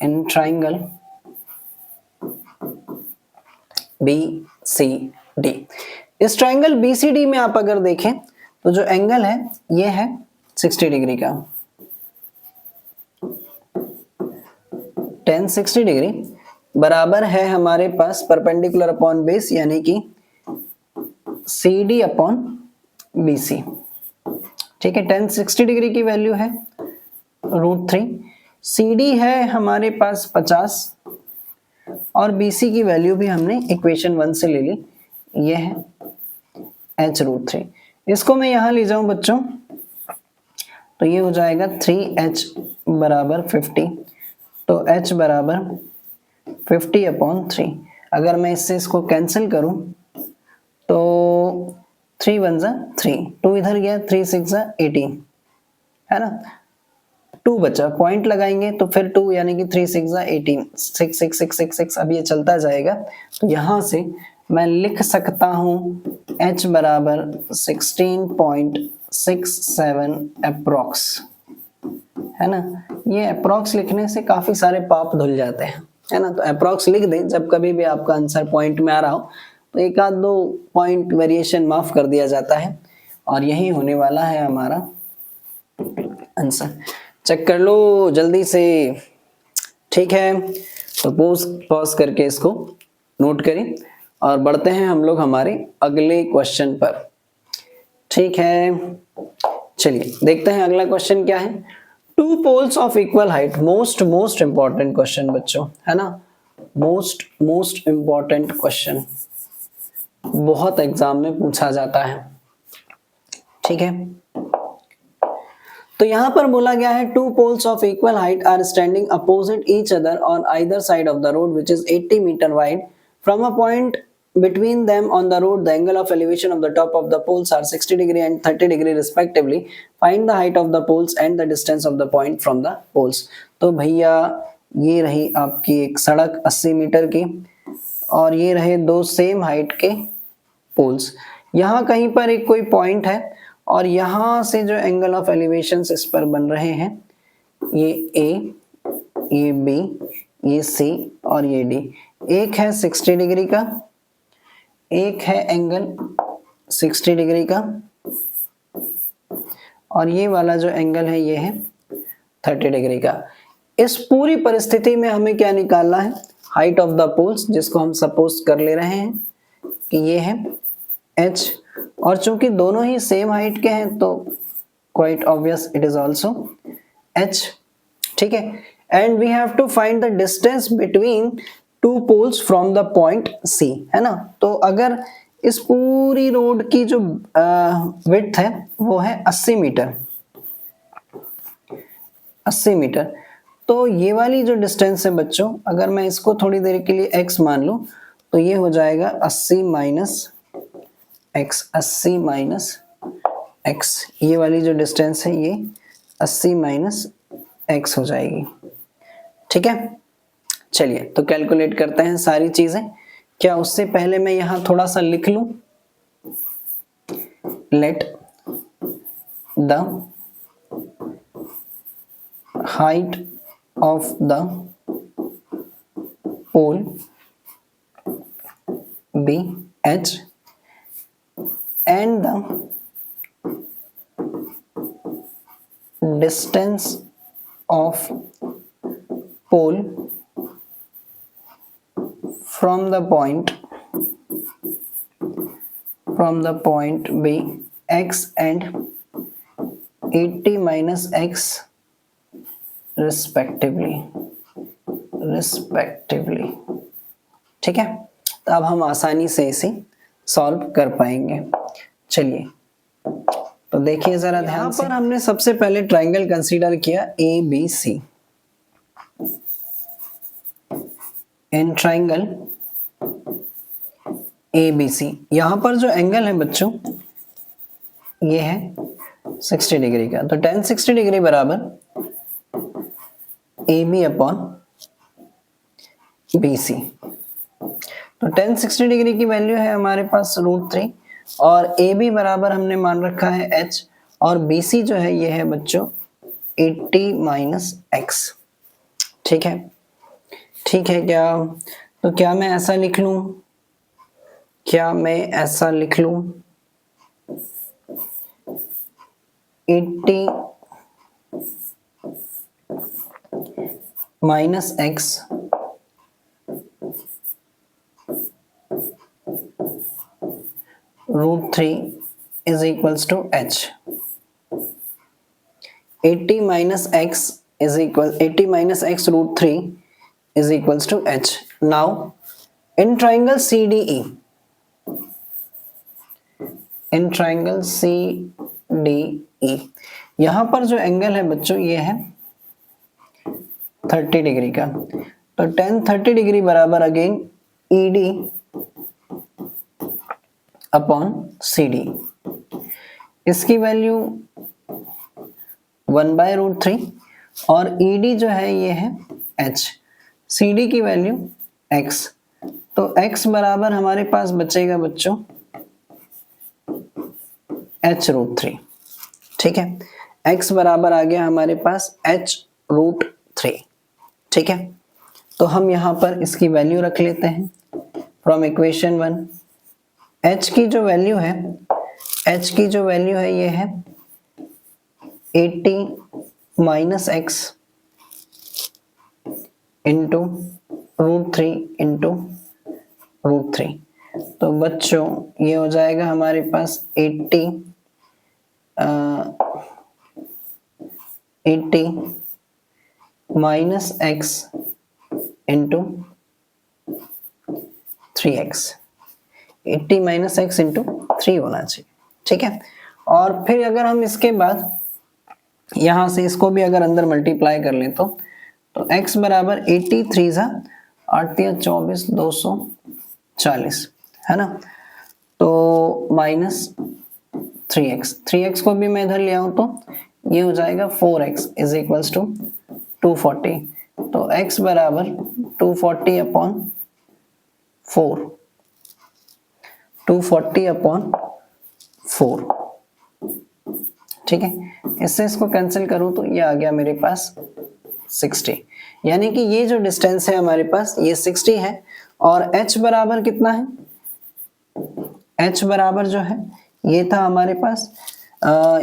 in triangle BCD, इस ट्राइंगल BCD में आप अगर देखें तो जो एंगल है ये है 60 डिग्री का। tan 60 डिग्री बराबर है हमारे पास परपेंडिकुलर अपॉन बेस यानी कि CD अपॉन BC। ठीक है, tan 60 डिग्री की वैल्यू है √3, CD है हमारे पास 50 और BC की वैल्यू भी हमने इक्वेशन 1 से ले ली, ये है h√3। इसको मैं यहां ले जाऊं बच्चों तो ये हो जाएगा 3h बराबर 50। तो h बराबर 50 अपॉन 3। अगर मैं इससे इसको कैंसिल करूं तो 3 1 जा 3, 2 इधर गया, 3 6 जा 18, है ना। 2 बचा, पॉइंट लगाएंगे तो फिर 2 यानी कि 3 6 जा 18, 6 6 6 6 6, अब ये चलता जाएगा। तो यहां से मैं लिख सकता हूं h बराबर 16.67 अप्रॉक्स, है ना। ये अप्रॉक्स लिखने से काफी सारे पाप धुल जाते हैं, है ना। तो अप्रॉक्स लिख दें, जब कभी भी आपका आंसर पॉइंट में आ रहा हो तो एक आध दो पॉइंट वेरिएशन माफ कर दिया जाता है, और यही होने वाला है हमारा आंसर। चेक कर लो जल्दी से, ठीक है। तो पॉज करके इसको नोट करें और बढ़ते हैं हम लोग हमारे अगले क्वेश्चन पर। ठीक है, चलिए देखते हैं अगला क्वेश्चन क्या है। Two poles of equal height, most important question बच्चों, है ना। मोस्ट इंपॉर्टेंट क्वेश्चन, बहुत एग्जाम में पूछा जाता है। ठीक है, तो यहां पर बोला गया है two poles of equal height are standing opposite each other on either side of the road which is 80 metre wide. From a point between them on the road, the angle of elevation of the top of the poles are 60 degree and 30 degree respectively. Find the height of the poles and the distance of the point from the poles. तो भैया ये रही आपकी एक सड़क 80 मीटर की और ये रहे दो सेम हाइट के पोल्स। यहाँ कहीं पर एक कोई पॉइंट है और यहाँ से जो एंगल ऑफ एलिवेशन इस पर बन रहे हैं, ये A, ये B, ये C और ये D। एक है 60 डिग्री का, एक है एंगल 60 डिग्री का, और ये वाला जो एंगल है ये है 30 डिग्री का। इस पूरी परिस्थिति में हमें क्या निकालना है, हाइट ऑफ द पोल्स, जिसको हम सपोज कर ले रहे हैं कि ये है h, और चूंकि दोनों ही सेम हाइट के हैं तो quite obvious it is also h। ठीक है, and we have to find the distance between two poles from the point C, है ना। तो अगर इस पूरी रोड की जो विड्थ है वो है 80 मीटर, 80 मीटर, तो ये वाली जो डिस्टेंस है बच्चों, अगर मैं इसको थोड़ी देर के लिए x मान लूं तो ये हो जाएगा 80 माइनस x, 80 माइनस x। ये वाली जो डिस्टेंस है ये 80 माइनस x हो जाएगी। ठीक है, चलिए तो कैलकुलेट करते हैं सारी चीजें। क्या उससे पहले मैं यहां थोड़ा सा लिख लूं, let the height of the pole be h and the distance of pole from the point B x and 80 minus x respectively. ठीक है, तो अब हम आसानी से इसे सॉल्व कर पाएंगे। चलिए तो देखिए जरा ध्यान से, पर हमने सबसे पहले ट्राइंगल कंसीडर किया ABC। इन ट्राइंगल ABC यहां पर जो एंगल है बच्चों ये है 60 डिग्री का, तो tan 60 डिग्री बराबर AB अपॉन BC। तो tan 60 डिग्री की वैल्यू है हमारे पास √3 और AB बराबर हमने मान रखा है h और BC जो है ये है बच्चों 80 माइनस x। ठीक है, ठीक है क्या? तो क्या मैं ऐसा लिख लूं, क्या मैं ऐसा लिख लूं 80 minus x √3 is equals to h। 80 minus x is equal 80 minus x √3 is equals to h। Now in triangle CDE, in triangle CDE यहां पर जो एंगल है बच्चों ये है 30 डिग्री का, तो tan 30 डिग्री बराबर अगेन ED अपॉन CD। इसकी वैल्यू 1/√3 और ED जो है ये है h, CD की वैल्यू x, तो x बराबर हमारे पास बचेगा बच्चों h√3। ठीक है, x बराबर आ गया हमारे पास h√3। ठीक है, तो हम यहाँ पर इसकी वैल्यू रख लेते हैं फ्रॉम इक्वेशन 1। h की जो वैल्यू है, h की जो वैल्यू है ये है 80 माइनस x इंटू √3 इंटू √3। तो बच्चों ये हो जाएगा हमारे पास 80 minus x into 3x। 80 minus x into 3 होना चाहिए। ठीक है, और फिर अगर हम इसके बाद यहां से इसको भी अगर अंदर मल्टीप्लाई कर लें तो x बराबर 80 3 8 24 240 है ना, तो माइनस 3x को भी मैं इधर ले आऊं तो ये हो जाएगा 4x इज इक्वल्स टू 240। तो x बराबर 240 अपॉन 4, 240 अपॉन 4। ठीक है, इससे इसको कैंसिल करूं तो ये आ गया मेरे पास 60, यानी कि ये जो डिस्टेंस है हमारे पास ये 60 है। और h बराबर कितना है, h बराबर जो है ये था हमारे पास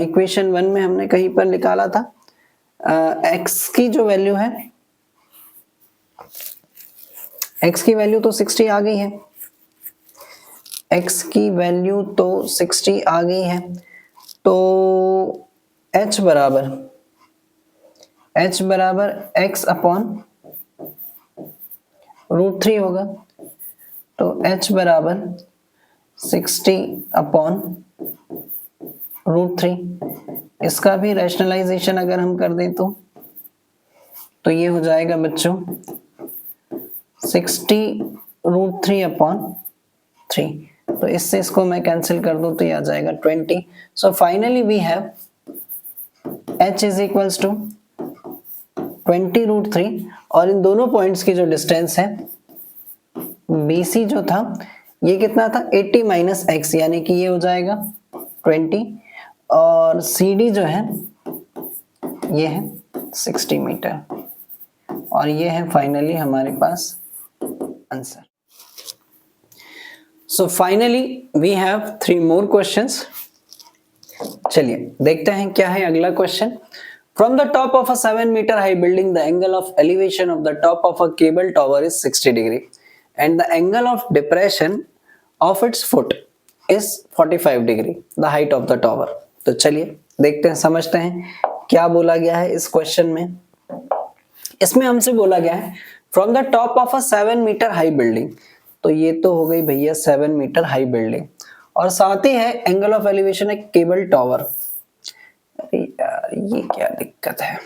इक्वेशन 1 में हमने कहीं पर निकाला था, x की जो वैल्यू है, x की वैल्यू तो 60 आ गई है, x की वैल्यू तो 60 आ गई है, तो h बराबर x अपॉन √3 होगा, तो h बराबर 60 अपॉन √3। इसका भी रैशनलाइजेशन अगर हम कर दें तो ये हो जाएगा बच्चों 60 √3 अपॉन 3। तो इससे इसको मैं कैंसिल कर दूं तो ये आ जाएगा 20। So finally we have h is equals to 20 √3 और इन दोनों पॉइंट्स की जो डिस्टेंस है BC जो था ये कितना था 80 माइनस x, यानी कि ये हो जाएगा 20 और CD जो है ये है 60 मीटर और ये है फाइनली हमारे पास answer. So finally we have 3 more questions. चलिए देखते हैं क्या है अगला question. From the top of a 7 meter high building, the angle of elevation of the top of a cable tower is 60 degree and the angle of depression of its foot is 45 degree, the height of the tower। तो चलिए देखते हैं, समझते हैं क्या बोला गया है इस क्वेश्चन में। इसमें हमसे बोला गया है from the top of a 7 metre high building, तो ये तो हो गई भैया 7 मीटर हाई बिल्डिंग, और साथ ही है एंगल ऑफ एलिवेशन है केबल टावर। अरे यार ये क्या दिक्कत है,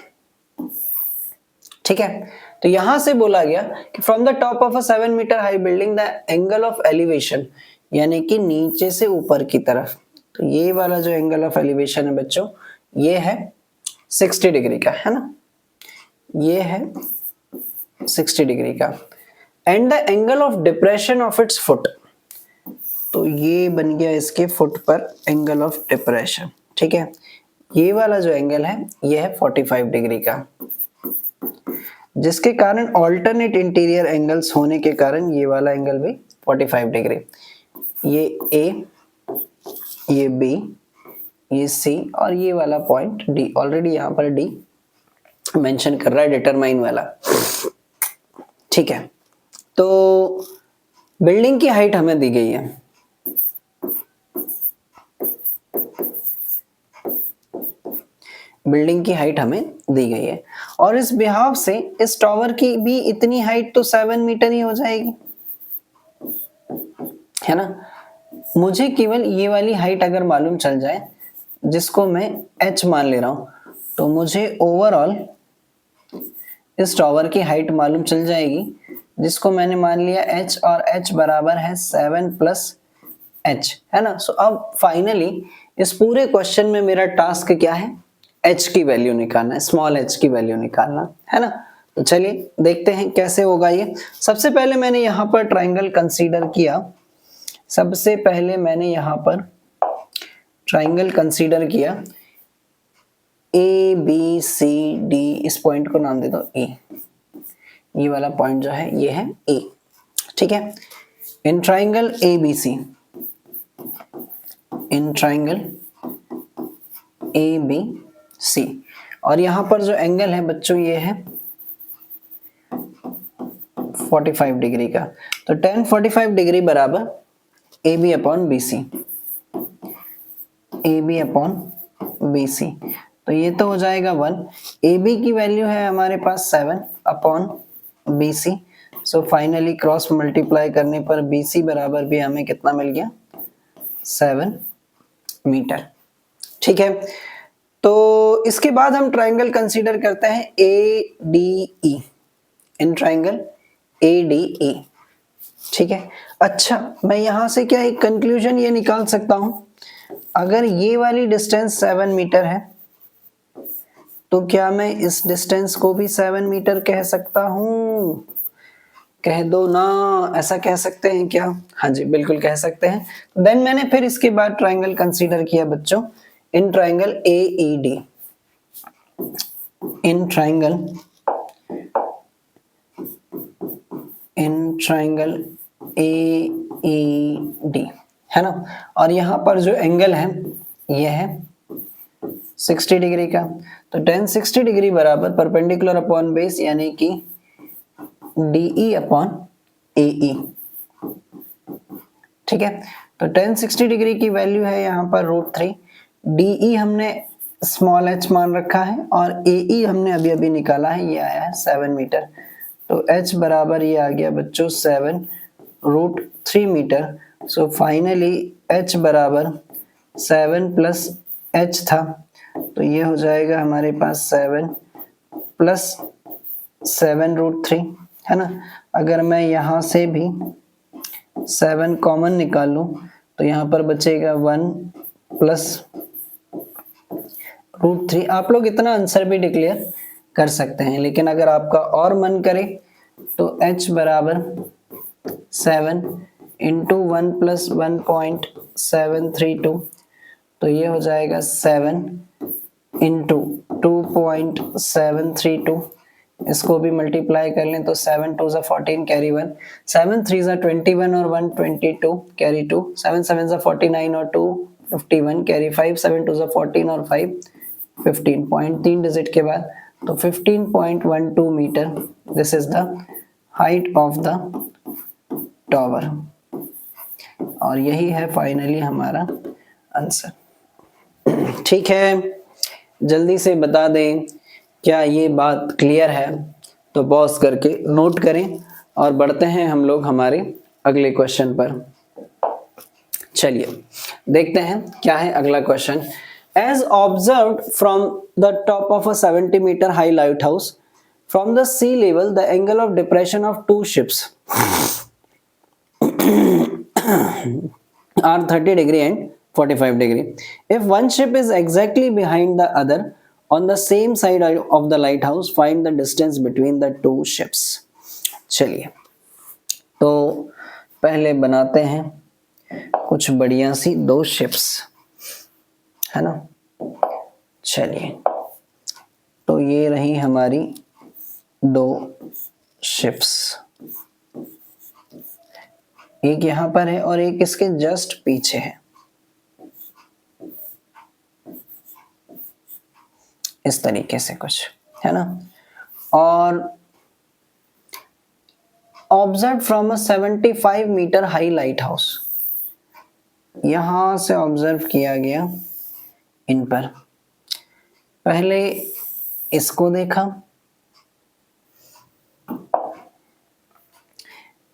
ठीक है। तो यहां से बोला गया कि from the top of a 7 metre high building the angle of elevation, यानी कि नीचे से ऊपर की तरफ, तो ये वाला जो एंगल ऑफ एलिवेशन है बच्चों ये है 60 डिग्री का, है ना, ये है 60 डिग्री का। And the angle of depression of its foot, तो ये बन गया इसके फुट पर एंगल ऑफ डिप्रेशन, ठीक है। ये वाला जो एंगल है ये है 45 डिग्री का, जिसके कारण ऑल्टरनेट इंटीरियर एंगल्स होने के कारण ये वाला एंगल भी 45 डिग्री, ये ए, ये बी, ये सी और ये वाला पॉइंट डी, ऑलरेडी यहाँ पर डी मेंशन कर रहा है डिटरमाइन वाला, ठीक है। तो बिल्डिंग की हाइट हमें दी गई है, बिल्डिंग की हाइट हमें दी गई है, और इस बिहाव से इस टावर की भी इतनी हाइट तो 7 मीटर ही हो जाएगी, है ना। मुझे केवल ये वाली हाइट अगर मालूम चल जाए, जिसको मैं h मान ले रहा हूं, तो मुझे ओवरऑल इस टावर की हाइट मालूम चल जाएगी, जिसको मैंने मान लिया h, और h बराबर है 7 प्लस h, है ना। सो अब फाइनली इस पूरे क्वेश्चन में मेरा टास्क क्या है, h की वैल्यू निकालना है, स्मॉल h की वैल्यू निकालना है ना। तो चलिए देखते हैं कैसे होगा ये। सबसे पहले मैंने यहाँ पर ट्राइंगल कंसीडर किया, सबसे पहले मैंने यहाँ पर ट्राइंगल कंसीडर किया, ए बी सी डी, इस पॉइंट को नाम दे दो ए, ये वाला पॉइंट जो है ये है ए, ठीक है। In triangle A B C, in triangle A B C, और यहां पर जो एंगल है बच्चों ये है 45 डिग्री का, तो tan 45 डिग्री बराबर A B upon B C, A B upon B C, तो ये तो हो जाएगा 1, ए बी की वैल्यू है हमारे पास 7 upon B C, so finally cross multiply करने पर बी सी बराबर भी हमें कितना मिल गया, 7 मीटर, ठीक है। तो इसके बाद हम ट्राइंगल कंसीडर करते हैं A D E, in triangle A D E, ठीक है। अच्छा, मैं यहां से क्या एक कंक्लूजन ये निकाल सकता हूं, अगर ये वाली डिस्टेंस 7 मीटर है तो क्या मैं इस डिस्टेंस को भी 7 मीटर कह सकता हूं, कह दो ना, ऐसा कह सकते हैं क्या, हाँ जी बिल्कुल कह सकते हैं। देन मैंने फिर इसके बाद ट्राइंगल कंसीडर किया बच्चों इन triangle A E D, in triangle A E D, है ना। और यहां पर जो एंगल है ये है 60 डिग्री का, तो tan 60 डिग्री बराबर परपेंडिकुलर अपॉन बेस यानी कि DE अपॉन AE, ठीक है। तो tan 60 डिग्री की वैल्यू है यहाँ पर √3, DE हमने स्मॉल h मान रखा है और AE हमने अभी अभी निकाला है, ये आया है 7 मीटर, तो h बराबर ये आ गया बच्चों 7 √3 मीटर। सो फाइनली h बराबर 7 प्लस h था, तो ये हो जाएगा हमारे पास 7 प्लस 7√3, है ना। अगर मैं यहाँ से भी 7 कॉमन निकाल लूं तो यहाँ पर बचेगा 1 प्लस √3। आप लोग इतना आंसर भी डिक्लेयर कर सकते हैं, लेकिन अगर आपका और मन करे तो h बराबर 7 इंटू 1 प्लस 1.732, तो ये हो जाएगा 7 इंटू 2.732, इसको भी मल्टीप्लाई कर लें तो 7 2 14 कैरी 1, 7 3 21 और 1 22 कैरी 2, 7 7 49 और 2 51 कैरी 5, 7 2 14 और 5 15, पॉइंट 3 डिजिट के बाद, तो 15.12 मीटर, this is the height of the tower, और यही है फाइनली हमारा आंसर, ठीक है। जल्दी से बता दें, क्या ये बात क्लियर है? तो पॉज करके नोट करें और बढ़ते हैं हम लोग हमारे अगले क्वेश्चन पर। चलिए देखते हैं क्या है अगला question. As observed from the top of a 70 metre high lighthouse from the sea level the angle of depression of two ships are 30 degree and 45 degree. If one ship is exactly behind the other on the same side of the lighthouse, find the distance between the two ships. चलिए तो पहले बनाते हैं कुछ बढ़िया सी दो शिप्स, है ना। चलिए तो ये रही हमारी दो शिप्स, एक यहां पर है और एक इसके जस्ट पीछे है, इस तरीके से कुछ, है ना। और observe from a 75 metre high lighthouse, यहां से ऑब्जर्व किया गया इन पर। पहले इसको देखा,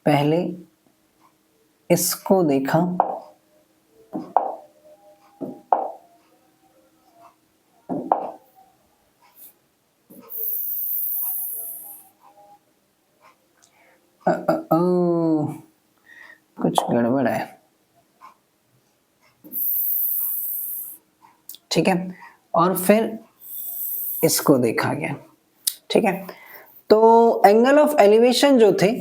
पहले इसको देखा, कुछ गड़बड़ है, ठीक है। और फिर इसको देखा गया, ठीक है। तो एंगल ऑफ एलिवेशन जो थे,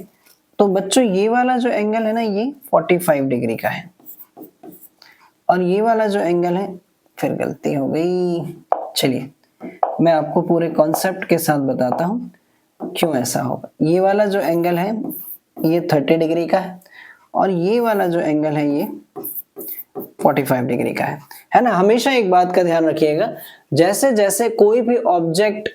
तो बच्चों ये वाला जो एंगल है ना ये 45 डिग्री का है, और ये वाला जो एंगल है, फिर गलती हो गई। चलिए मैं आपको पूरे कॉन्सेप्ट के साथ बताता हूं क्यों ऐसा होगा। ये वाला जो एंगल है ये 30 डिग्री का है, और ये वाला जो एंगल है ये 45 डिग्री का है ना। हमेशा एक बात का ध्यान रखिएगा, जैसे जैसे कोई भी ऑब्जेक्ट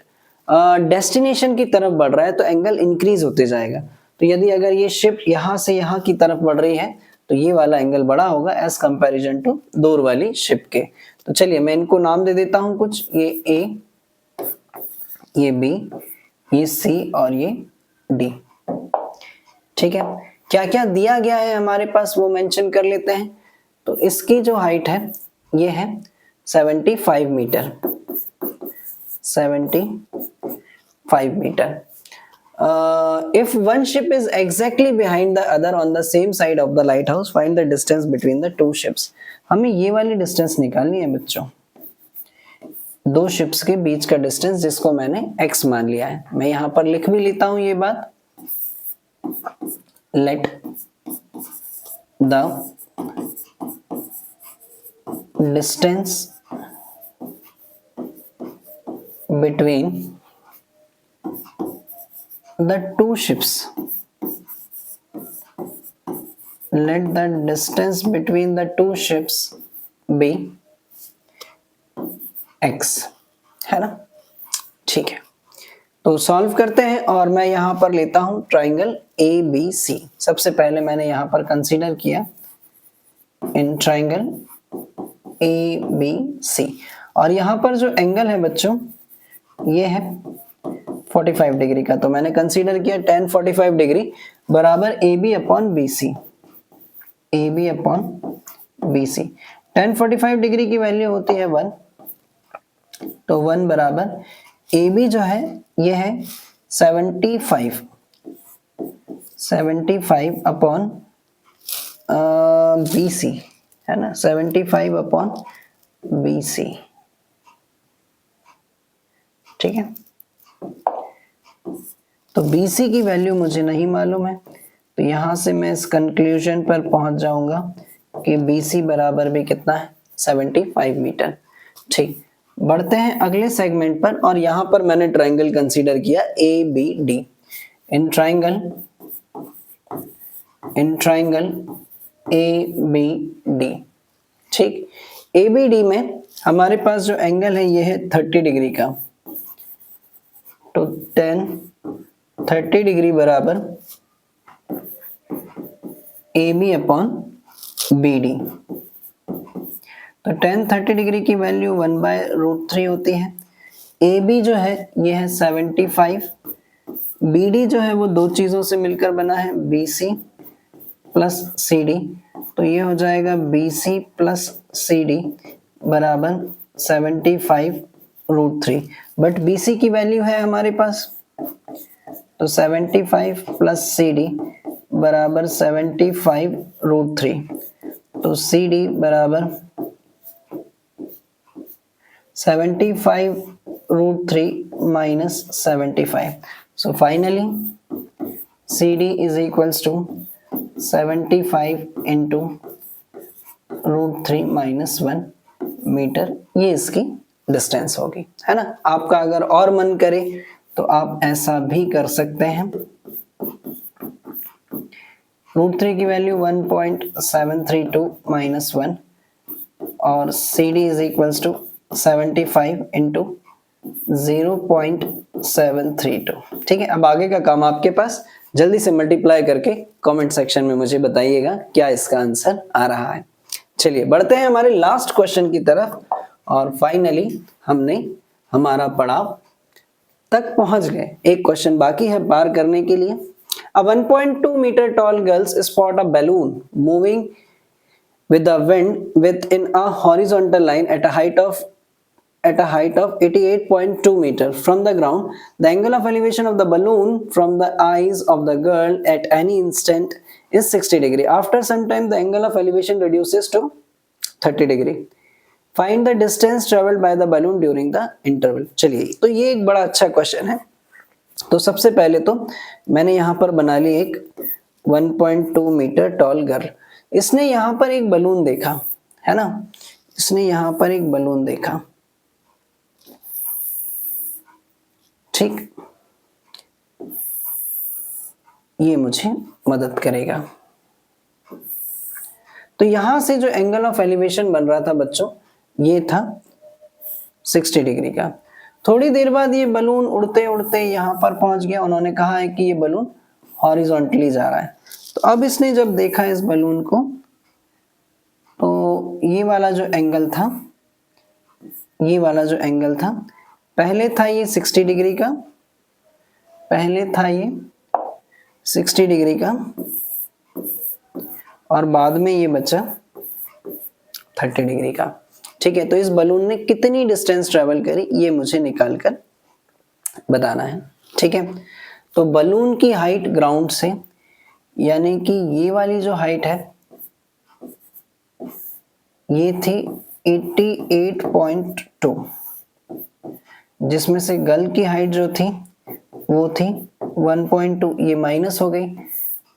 डेस्टिनेशन की तरफ बढ़ रहा है तो एंगल इंक्रीज होते जाएगा। तो यदि अगर ये शिप यहाँ से यहाँ की तरफ बढ़ रही है तो ये वाला एंगल बड़ा होगा एज कंपैरिजन टू दूर वाली शिप के। तो चलिए मैं इनको नाम दे देता हूं कुछ, ये ए, ये बी, ये सी और ये डी, ठीक है। क्या क्या दिया गया है हमारे पास वो मेंशन कर लेते हैं। तो इसकी जो हाइट है ये है 75 metre, 75 metre. If one ship is exactly behind the other on the same side of the lighthouse, find the distance between the two ships. हमें ये वाली डिस्टेंस निकालनी है बच्चों, दो शिप्स के बीच का डिस्टेंस जिसको मैंने x मान लिया है। मैं यहां पर लिख भी लेता हूं ये बात। Let the distance between the two ships, let the distance between the two ships be x, है ना। ठीक है तो सॉल्व करते हैं, और मैं यहां पर लेता हूं ट्राइंगल ABC। सबसे पहले मैंने यहां पर कंसीडर किया इन ट्राइंगल ABC, और यहां पर जो एंगल है बच्चों ये है 45 डिग्री का, तो मैंने कंसीडर किया tan 45 डिग्री बराबर AB upon BC, AB upon BC। tan 45 degree की वैल्यू होती है 1, तो 1 बराबर AB जो है ये है 75 अपॉन BC, है ना, 75 अपॉन BC, ठीक है। तो BC की वैल्यू मुझे नहीं मालूम है, तो यहां से मैं इस कंक्लूजन पर पहुंच जाऊंगा कि BC बराबर भी कितना है 75 मीटर। ठीक, बढ़ते हैं अगले सेगमेंट पर, और यहां पर मैंने ट्राइंगल कंसीडर किया ABD। इन ट्राइंगल ABD, ठीक। ABD में हमारे पास जो एंगल है ये है 30 डिग्री का, तो tan 30 डिग्री बराबर AB अपॉन BD। तो tan 30 डिग्री की वैल्यू 1/√3 होती है, ए बी जो है ये है 75, बी डी जो है वो दो चीजों से मिलकर बना है, B C plus C D, तो ये हो जाएगा B C plus C D बराबर 75√3। बट बी सी की वैल्यू है हमारे पास, तो 75 प्लस सी डी बराबर 75√3, तो सी डी बराबर 75√3 minus 75. So finally CD is equals to 75 into √3 minus 1 metre, ये इसकी डिस्टेंस होगी, है ना। आपका अगर और मन करे तो आप ऐसा भी कर सकते हैं। √3 की वैल्यू 1.732 minus 1 और CD is equals to 75 into 0.732। ठीक है, अब आगे का काम आपके पास, जल्दी से मल्टीप्लाई करके कमेंट सेक्शन में मुझे बताइएगा क्या इसका आंसर आ रहा है। चलिए बढ़ते हैं हमारे लास्ट क्वेश्चन की तरफ, और फाइनली हमने हमारा पड़ाव तक पहुंच गए। एक क्वेश्चन बाकी है पार करने के लिए। A 1.2 meter tall girls spot a balloon moving with the wind within a horizontal line at a height of 88.2 meter from the ground. The angle of elevation of the balloon from the eyes of the girl at any instant is 60 degree. After some time the angle of elevation reduces to 30 degree. Find the distance traveled by the balloon during the interval. चलिए, तो ये एक बड़ा अच्छा क्वेश्चन है। तो सबसे पहले तो मैंने यहाँ पर बना ली एक 1.2 मीटर टॉल गर्ल। इसने यहाँ पर एक बलून देखा, है ना, इसने यहाँ पर एक बलून देखा, ठीक, ये मुझे मदद करेगा। तो यहां से जो एंगल ऑफ एलिवेशन बन रहा था बच्चों, ये था 60 डिग्री का। थोड़ी देर बाद ये बलून उड़ते उड़ते यहां पर पहुंच गया। उन्होंने कहा है कि ये बलून हॉरिजॉन्टली जा रहा है। तो अब इसने जब देखा इस बलून को, तो ये वाला जो एंगल था, ये वाला जो एंगल था, पहले था ये 60 डिग्री का, पहले था ये 60 डिग्री का, और बाद में ये बचा 30 डिग्री का। ठीक है, तो इस बलून ने कितनी डिस्टेंस ट्रेवल करी ये मुझे निकाल कर बताना है। ठीक है, तो बलून की हाइट ग्राउंड से, यानी कि ये वाली जो हाइट है ये थी 88.2, जिसमें से गर्ल की हाइट जो थी वो थी 1.2, ये माइनस हो गई।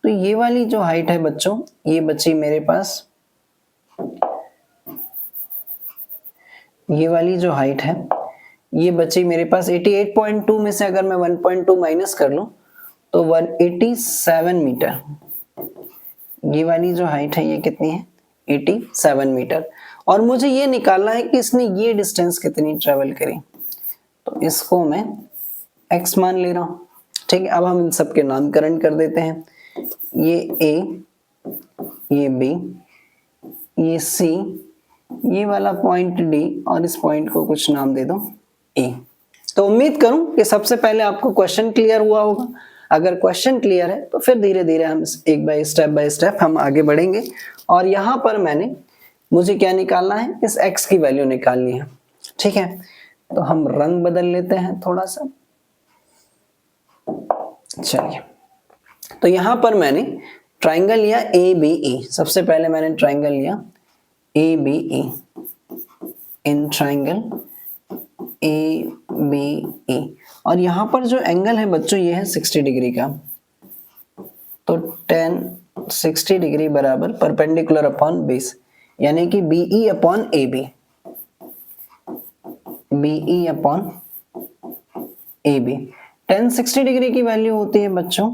तो ये वाली जो हाइट है बच्चों, ये बची मेरे पास, ये वाली जो हाइट है ये बची मेरे पास 88.2 में से अगर मैं 1.2 माइनस कर लूं तो 187 मीटर। ये वाली जो हाइट है ये कितनी है, 87 मीटर। और मुझे ये निकालना है कि इसने ये डिस्टेंस कितनी ट्रेवल करी, तो इसको मैं x मान ले रहा हूं। ठीक है, अब हम इन सबके नामकरण कर देते हैं। ये a, ये b, ये c, ये वाला पॉइंट d, और इस पॉइंट को कुछ नाम दे दो a। तो उम्मीद करूं कि सबसे पहले आपको क्वेश्चन क्लियर हुआ होगा। अगर क्वेश्चन क्लियर है तो फिर धीरे धीरे हम एक बाय स्टेप हम आगे बढ़ेंगे। और यहाँ पर मुझे क्या निकालना है, इस x की वैल्यू निकालनी है। ठीक है, तो हम रंग बदल लेते हैं थोड़ा सा। चलिए, तो यहां पर मैंने ट्राइंगल लिया ABE। सबसे पहले मैंने ट्राइंगल लिया ABE, इन ट्राइंगल ABE, और यहां पर जो एंगल है बच्चों ये है 60 डिग्री का। तो 60 डिग्री बराबर परपेंडिकुलर अपॉन बेस, यानी कि BE upon AB, BE upon AB। 60 degree की वैल्यू होती है बच्चों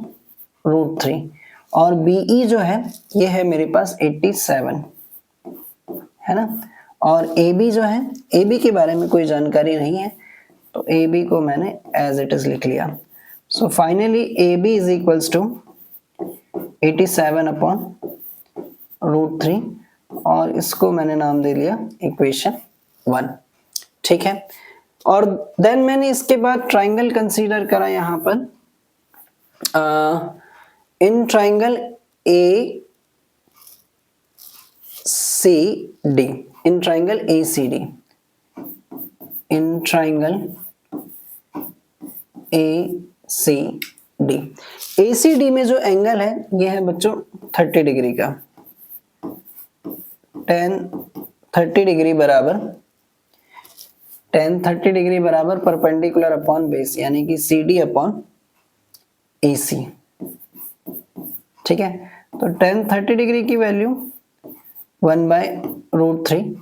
√3, और BE जो है ये है मेरे पास 87, है ना। और AB जो है, AB के बारे में कोई जानकारी नहीं है, तो AB को मैंने एज इट इज लिख लिया। So finally AB is equals to 87 upon √3, और इसको मैंने नाम दे लिया इक्वेशन 1। ठीक है, और देन मैंने इसके बाद ट्राइंगल कंसीडर करा यहाँ पर in triangle A C D, in triangle A C D, in triangle A C D. A C D में जो एंगल है ये है बच्चों 30 डिग्री का, tan 30 डिग्री बराबर tan 30 डिग्री बराबर परपेंडिकुलर अपॉन बेस, यानी कि सी डी अपॉन ए सी। ठीक है, तो tan 30 डिग्री की वैल्यू 1/√3,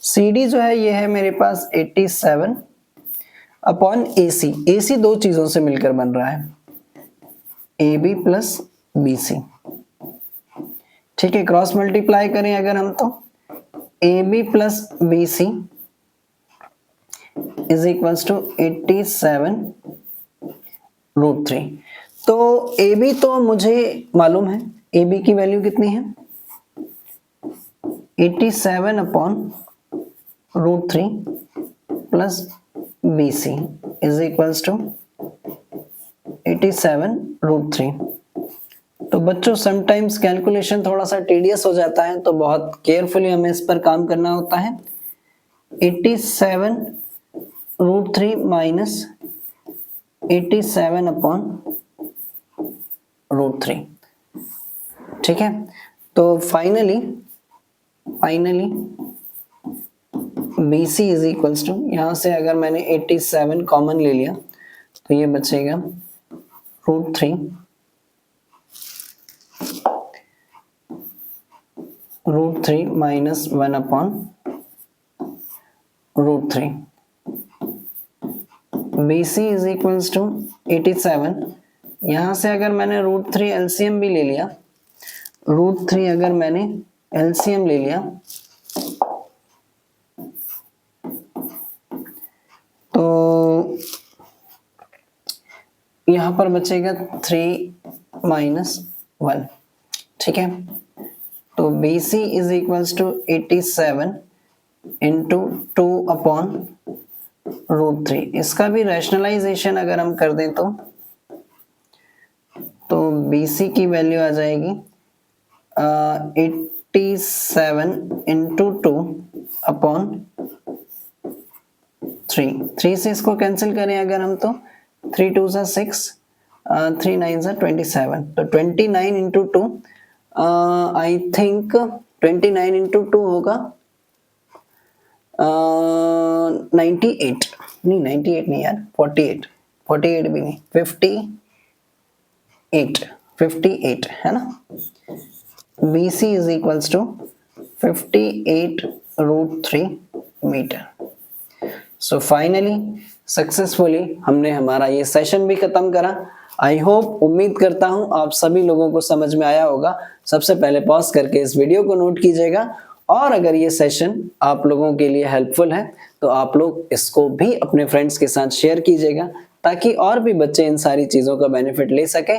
सी डी जो है ये है मेरे पास 87 अपॉन ए सी। ए सी दो चीजों से मिलकर बन रहा है, A B plus B C. ठीक है, क्रॉस मल्टीप्लाई करें अगर हम तो A B plus B C is equals to 87√3। तो ए बी तो मुझे मालूम है, ए बी की वैल्यू कितनी है 87 upon √3 plus B C is equals to 87√3। तो बच्चों समटाइम्स कैलकुलेशन थोड़ा सा टीडियस हो जाता है, तो बहुत केयरफुली हमें इस पर काम करना होता है। 87√3 माइनस 87 अपॉन √3। ठीक है, तो finally BC is equals to, यहां से अगर मैंने 87 कॉमन ले लिया तो ये बचेगा √3 minus 1 upon √3। BC is equals to 87, यहां से अगर मैंने √3 एलसीएम भी ले लिया, √3 अगर मैंने एलसीएम ले लिया तो यहां पर बचेगा 3 माइनस 1। ठीक है, तो BC is equals to 87 into 2 अपॉन √3। इसका भी रैशनलाइजेशन अगर हम कर दें तो BC की वैल्यू आ जाएगी 87 इंटू 2 अपॉन 3 से इसको कैंसिल करें अगर हम तो 3 2 सा 6, 3 9 सा 27, तो 29 इंटू 2 आई थिंक 29 इंटू 2 होगा 98, नहीं 98 नहीं यार, 48 भी नहीं, 58 है ना। BC is equals to 58√3 metre. So finally successfully हमने हमारा ये सेशन भी खत्म करा। आई होप, उम्मीद करता हूं आप सभी लोगों को समझ में आया होगा। सबसे पहले पॉज करके इस वीडियो को नोट कीजिएगा, और अगर ये सेशन आप लोगों के लिए हेल्पफुल है तो आप लोग इसको भी अपने फ्रेंड्स के साथ शेयर कीजिएगा, ताकि और भी बच्चे इन सारी चीजों का बेनिफिट ले सके।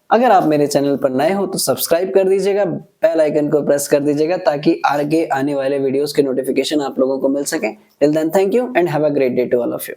अगर आप मेरे चैनल पर नए हो तो सब्सक्राइब कर दीजिएगा, बेल आइकन को प्रेस कर दीजिएगा, ताकि आगे आने वाले वीडियोस के नोटिफिकेशन आप लोगों को मिल सके। Till then, thank you and have a great day to all of you.